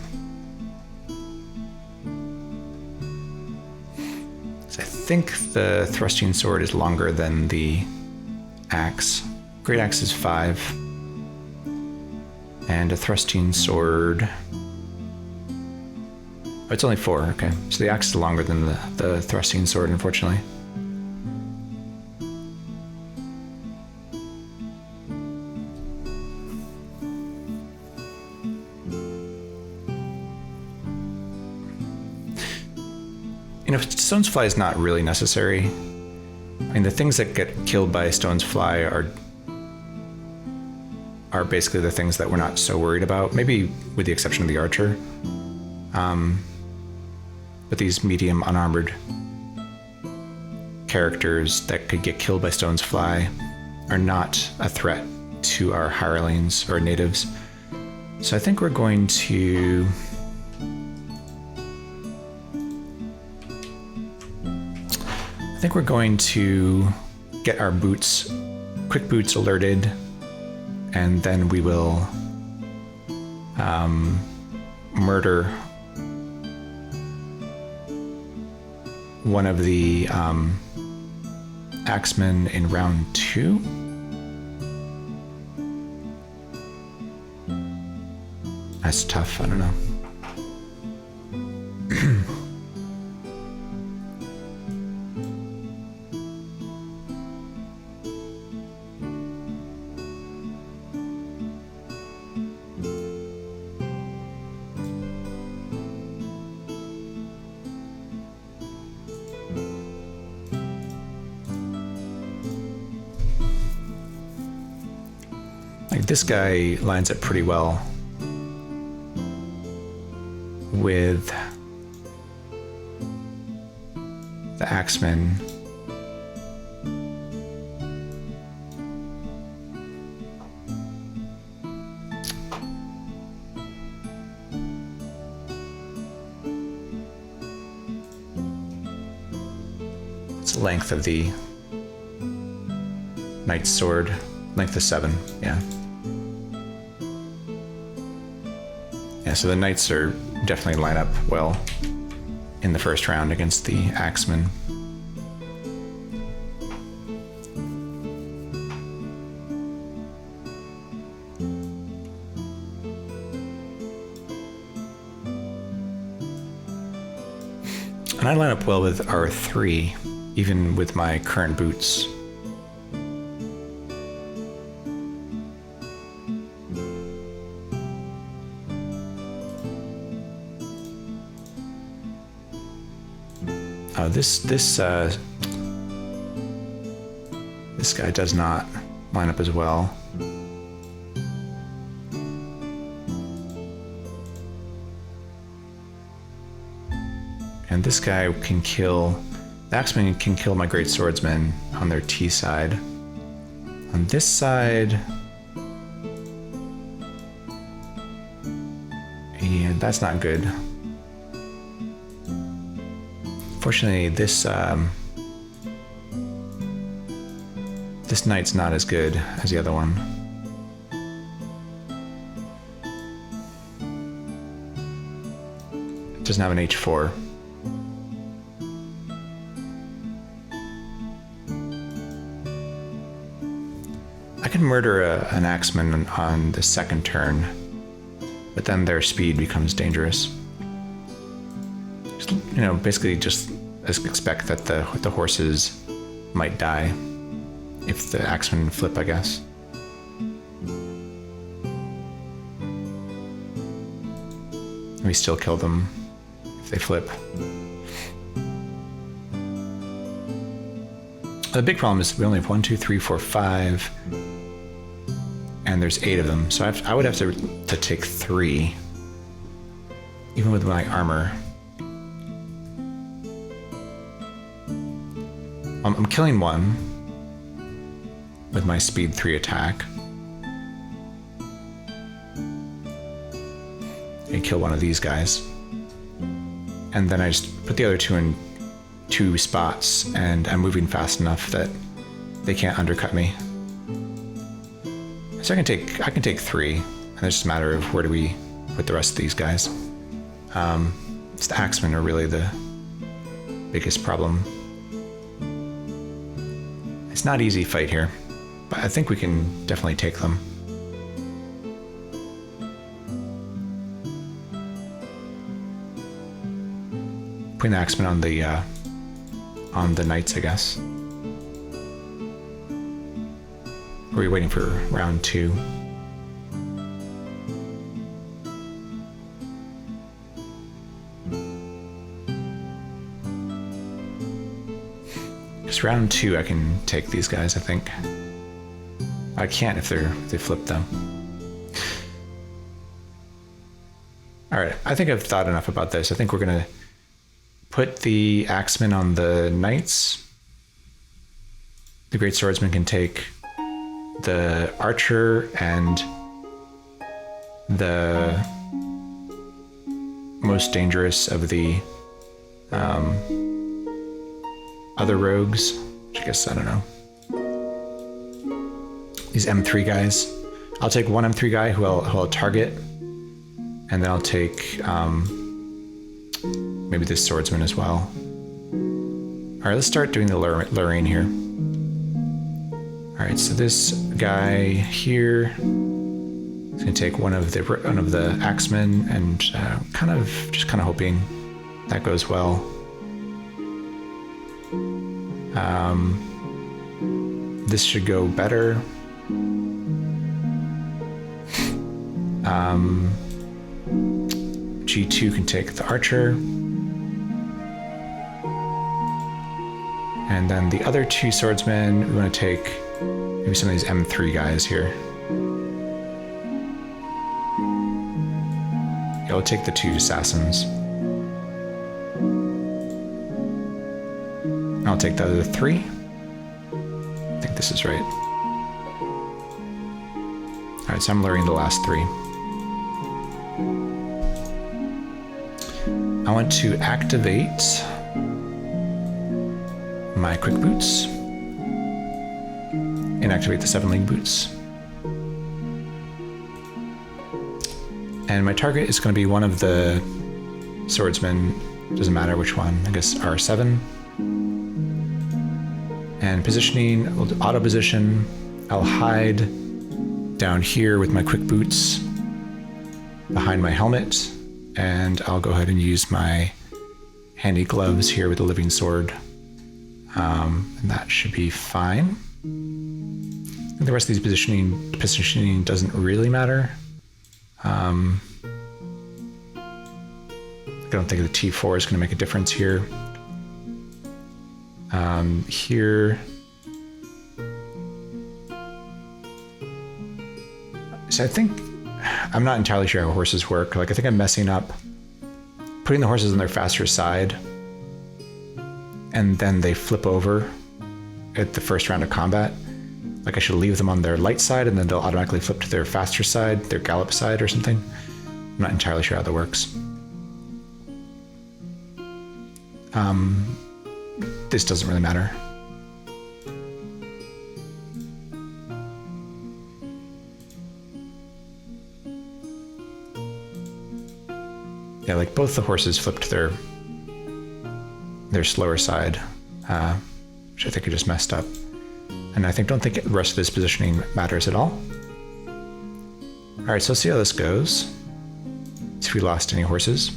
I think the thrusting sword is longer than the axe. Great axe is 5. And a thrusting sword... Oh, it's only 4, okay. So the axe is longer than the thrusting sword, unfortunately. You know, Stone's Fly is not really necessary. I mean, the things that get killed by Stone's Fly are basically the things that we're not so worried about, maybe with the exception of the archer. But these medium unarmored characters that could get killed by Stone's Fly are not a threat to our hirelings or natives. So I think we're going to... get our boots, quick boots alerted, and then we will murder one of the axemen in round 2. That's tough, I don't know. Like, this guy lines up pretty well with the axeman. It's the length of the knight's sword. Length of 7, yeah. Yeah, so the knights are definitely line up well in the first round against the axemen. And I line up well with R3, even with my current boots. This guy does not line up as well. And this guy can kill, the axeman can kill my great swordsman on their T side. On this side, yeah, that's not good. Fortunately, this knight's not as good as the other one. It doesn't have an H4. I can murder an axeman on the second turn, but then their speed becomes dangerous. Just, you know, basically just expect that the horses might die if the axemen flip, I guess. We still kill them if they flip. The big problem is we only have 1, 2, 3, 4, 5, and there's 8 of them. So I would have to take 3, even with my armor. I'm killing one with my speed 3 attack. I kill one of these guys. And then I just put the other 2 in 2 spots, and I'm moving fast enough that they can't undercut me. So I can take 3, and it's just a matter of where do we put the rest of these guys. It's the axemen are really the biggest problem. It's not an easy fight here, but I think we can definitely take them. Putting the axemen on the knights, I guess. Or are we waiting for round 2? Because round 2, I can take these guys, I think. I can't if they flip them. All right, I think I've thought enough about this. I think we're gonna put the axemen on the knights. The great swordsman can take the archer and the most dangerous of the other rogues, which I guess, I don't know. These M3 guys. I'll take one M3 guy who I'll target, and then I'll take maybe this swordsman as well. All right, let's start doing the luring here. All right, so this guy here is gonna take one of the axemen, and kind of hoping that goes well. This should go better. G2 can take the archer. And then the other 2 swordsmen, we want to take maybe some of these M3 guys here. Yeah, we'll take the 2 assassins. I'll take the other 3. I think this is right. All right, so I'm luring the last 3. I want to activate my quick boots and activate the 7-link boots. And my target is going to be one of the swordsmen. Doesn't matter which one. I guess R7. And positioning, we'll auto position. I'll hide down here with my quick boots behind my helmet, and I'll go ahead and use my handy gloves here with the living sword. And that should be fine. And the rest of these positioning doesn't really matter. I don't think the T4 is going to make a difference here. Here. So I think, I'm not entirely sure how horses work. Like, I think I'm messing up putting the horses on their faster side, and then they flip over at the first round of combat. Like, I should leave them on their light side, and then they'll automatically flip to their faster side, their gallop side or something. I'm not entirely sure how that works. This doesn't really matter. Yeah, like both the horses flipped their slower side, which I think I just messed up. And I don't think the rest of this positioning matters at all. All right, so let's see how this goes. See if we lost any horses.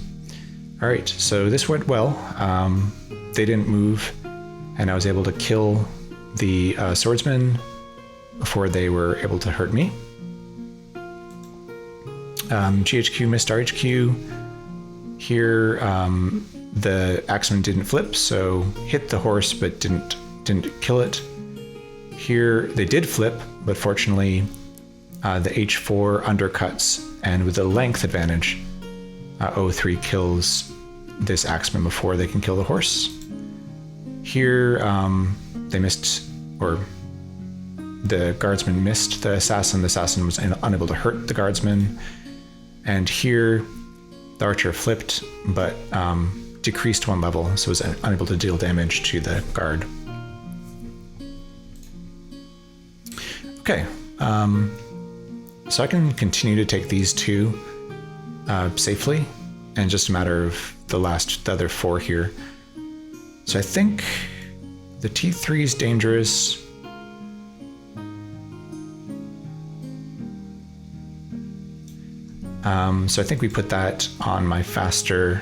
All right, so this went well. They didn't move, and I was able to kill the swordsman before they were able to hurt me. GHQ missed RHQ. Here, the axeman didn't flip, so hit the horse but didn't kill it. Here they did flip, but fortunately the H4 undercuts, and with the length advantage, O3 kills this axeman before they can kill the horse. Here they missed, or the guardsman missed the assassin. The assassin was unable to hurt the guardsman. And here the archer flipped, but decreased 1 level, so was unable to deal damage to the guard. Okay, so I can continue to take these 2 safely, and just a matter of the other 4 here. So I think the T3 is dangerous. So I think we put that on my faster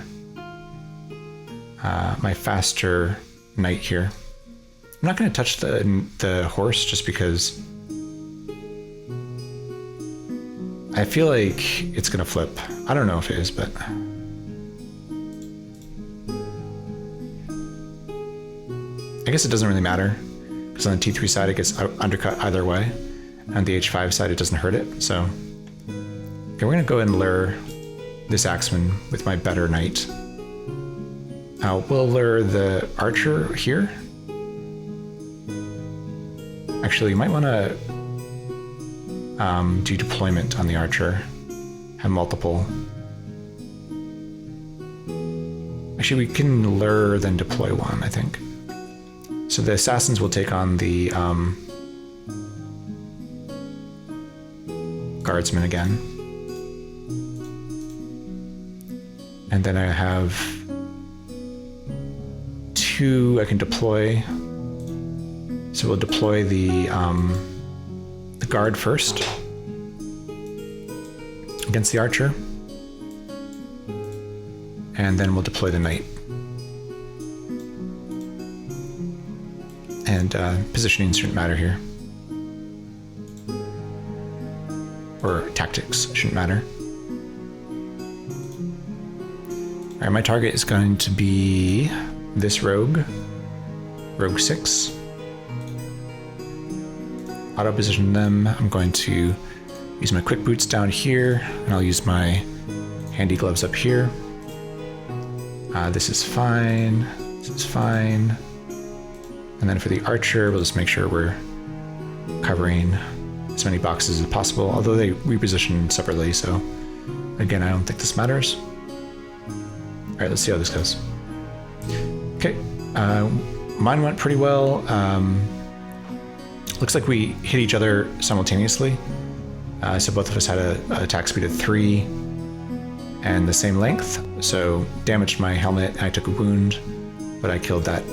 knight here. I'm not going to touch the horse just because I feel like it's going to flip. I don't know if it is, but I guess it doesn't really matter, because on the T3 side it gets undercut either way. On the H5 side it doesn't hurt it, so... Okay, we're gonna go and lure this axeman with my better knight. We'll lure the archer here. Actually, you might want to do deployment on the archer. Have multiple. Actually, we can lure, then deploy one, I think. So the assassins will take on the guardsmen again. And then I have 2 I can deploy. So we'll deploy the guard first against the archer. And then we'll deploy the knight. And positioning shouldn't matter here. Or tactics shouldn't matter. All right, my target is going to be this rogue, rogue 6. Auto position them. I'm going to use my quick boots down here, and I'll use my handy gloves up here. This is fine. This is fine. And then for the archer, we'll just make sure we're covering as many boxes as possible, although they reposition separately, so again, I don't think this matters. All right, let's see how this goes. Okay, mine went pretty well. Looks like we hit each other simultaneously. So both of us had an attack speed of 3 and the same length. So damaged my helmet, I took a wound, but I killed that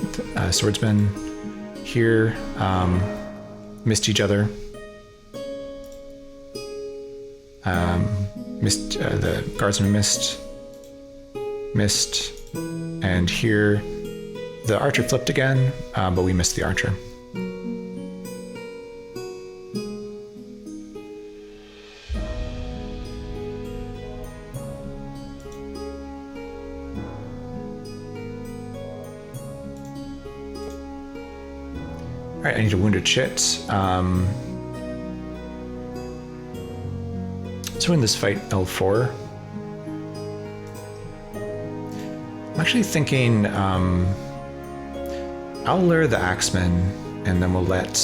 swordsman. Here, missed each other. The guardsman missed, and here the archer flipped again, but we missed the archer. All right, I need a wounded chit. Let's win this fight L4. I'm actually thinking I'll lure the axeman, and then we'll let...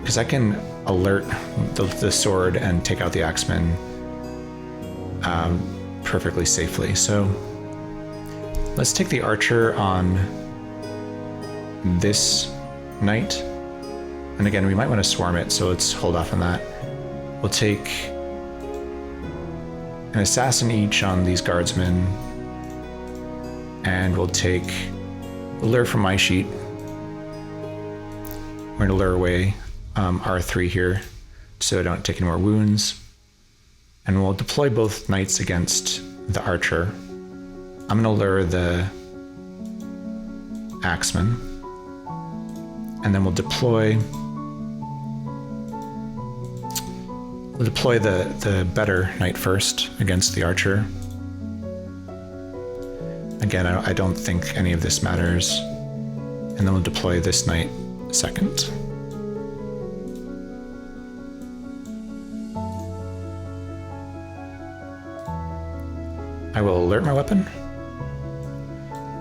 Because I can alert the sword and take out the axeman perfectly safely. So let's take the archer on this knight. And again, we might want to swarm it, so let's hold off on that. We'll take an assassin each on these guardsmen, and we'll take the lure from my sheet. We're going to lure away R3 here so I don't take any more wounds. And we'll deploy both knights against the archer. I'm going to lure the axeman, and then we'll deploy the better knight first against the archer. Again, I don't think any of this matters. And then we'll deploy this knight second. I will alert my weapon.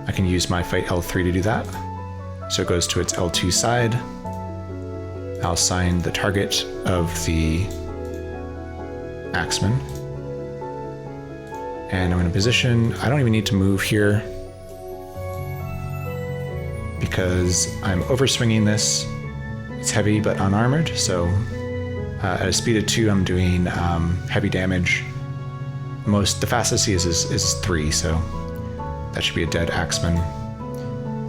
I can use my fight L3 to do that. So it goes to its L2 side. I'll assign the target of the axeman. And I'm going to position. I don't even need to move here because I'm overswinging this. It's heavy but unarmored, so at a speed of 2, I'm doing heavy damage. The fastest he is 3, so that should be a dead axeman.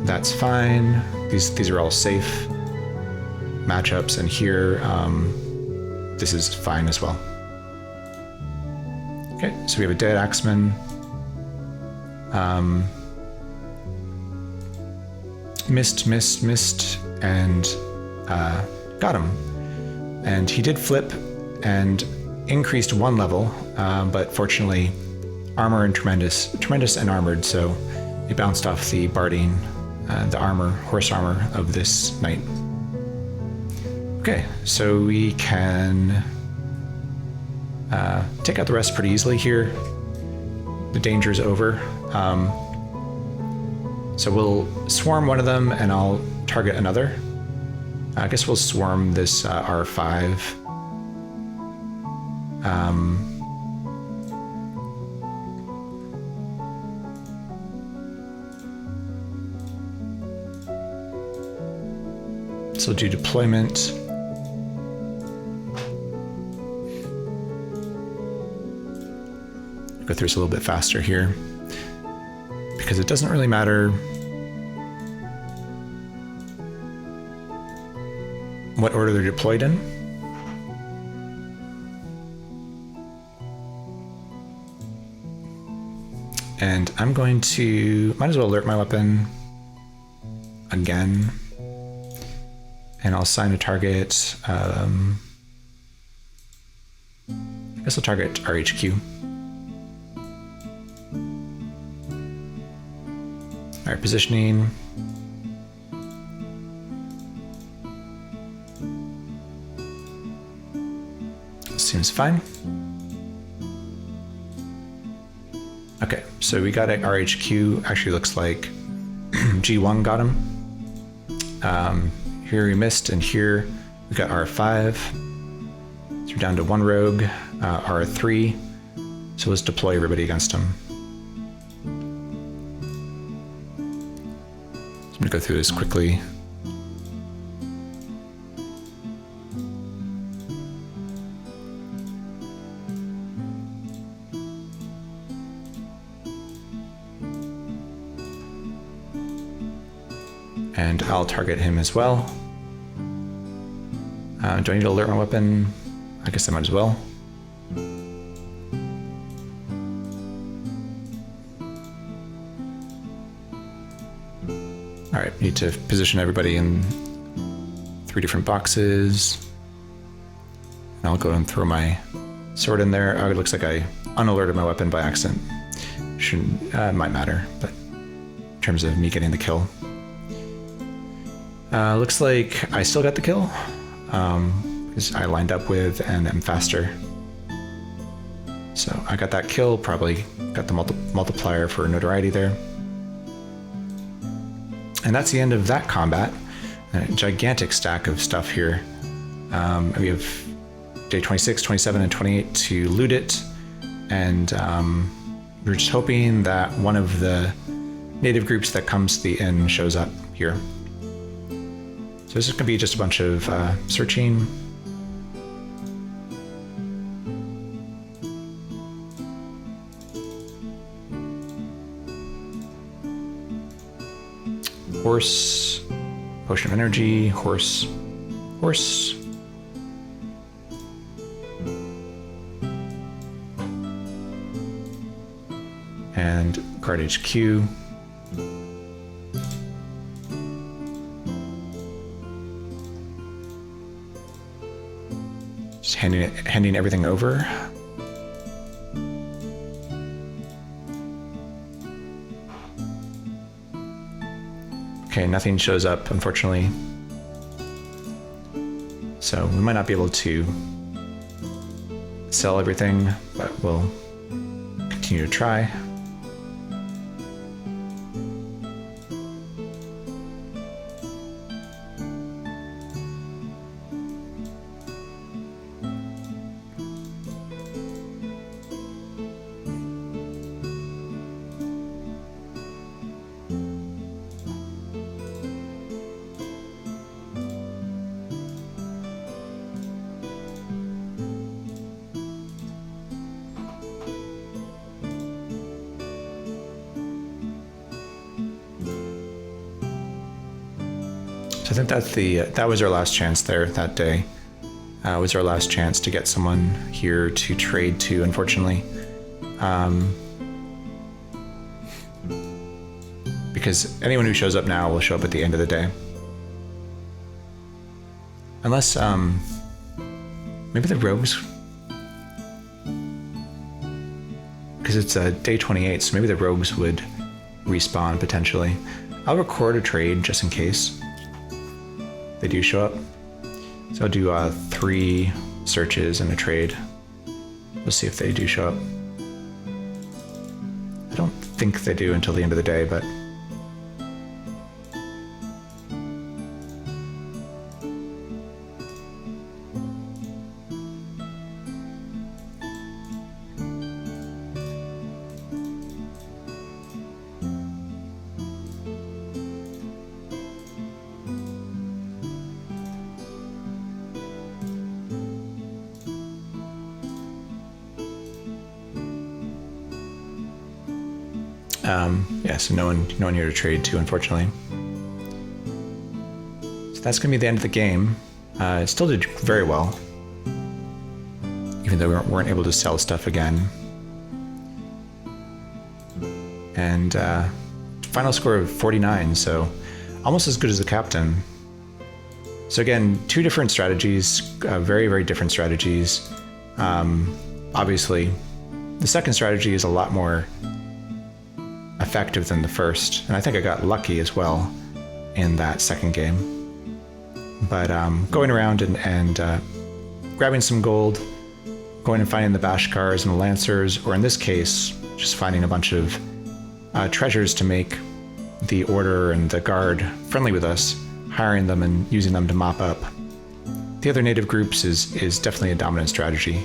That's fine. These are all safe matchups, and here this is fine as well. Okay, so we have a dead axeman. Missed, and got him. And he did flip and increased 1 level, but fortunately, armor and tremendous and armored, so He bounced off the barding, the armor, horse armor of this knight. Okay, so we can take out the rest pretty easily here. The danger's over. So we'll swarm one of them and I'll target another. I guess we'll swarm this R5. So do deployment. Go through this a little bit faster here, because it doesn't really matter what order they're deployed in. And I'm going to, might as well alert my weapon again. And I'll assign a target. I guess I'll target RHQ. All right, positioning. Seems fine. Okay, so we got it. RHQ actually looks like G1 got him. Here we missed, and here we got R5. So we're down to one rogue, R3. So let's deploy everybody against him. So I'm gonna go through this quickly. And I'll target him as well. Do I need to alert my weapon? I guess I might as well. All right, need to position everybody in 3 different boxes. And I'll go and throw my sword in there. Oh, it looks like I unalerted my weapon by accident. Shouldn't, might matter, but in terms of me getting the kill. Looks like I still got the kill, because I lined up with and am faster. So I got that kill, probably got the multiplier for notoriety there. And that's the end of that combat. A gigantic stack of stuff here. We have day 26, 27, and 28 to loot it. And we're just hoping that one of the native groups that comes to the inn shows up here. So this is going to be just a bunch of searching. Horse, potion of energy, horse, horse. And guard HQ. Just handing everything over. Okay, nothing shows up, unfortunately. So we might not be able to sell everything, but we'll continue to try. So I think that's that was our last chance there that day. Was our last chance to get someone here to trade to, unfortunately. Because anyone who shows up now will show up at the end of the day. Unless, maybe the rogues, because it's day 28, so maybe the rogues would respawn potentially. I'll record a trade just in case they do show up. So I'll do 3 searches and a trade. We'll see if they do show up. I don't think they do until the end of the day, but yeah, so no one here to trade to, unfortunately. So that's gonna be the end of the game. It still did very well, even though we weren't able to sell stuff again. And final score of 49, so almost as good as the captain. So again, 2 different strategies, very, very different strategies. Obviously, the second strategy is a lot more effective than the first, and I think I got lucky as well in that second game. But going around and grabbing some gold, going and finding the Bashkars and the Lancers, or in this case, just finding a bunch of treasures to make the Order and the Guard friendly with us, hiring them and using them to mop up the other native groups is definitely a dominant strategy.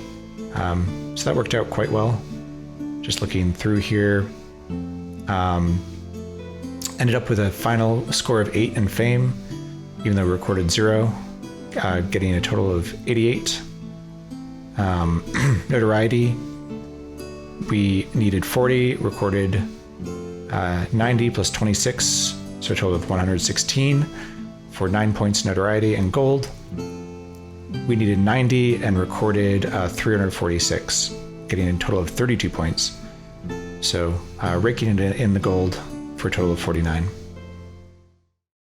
So that worked out quite well. Just looking through here, ended up with a final score of 8 in fame, even though we recorded 0, getting a total of 88. Notoriety, we needed 40, recorded 90 plus 26, so a total of 116 for 9 points notoriety. And gold, we needed 90 and recorded 346, getting a total of 32 points. So raking it in the gold for a total of 49.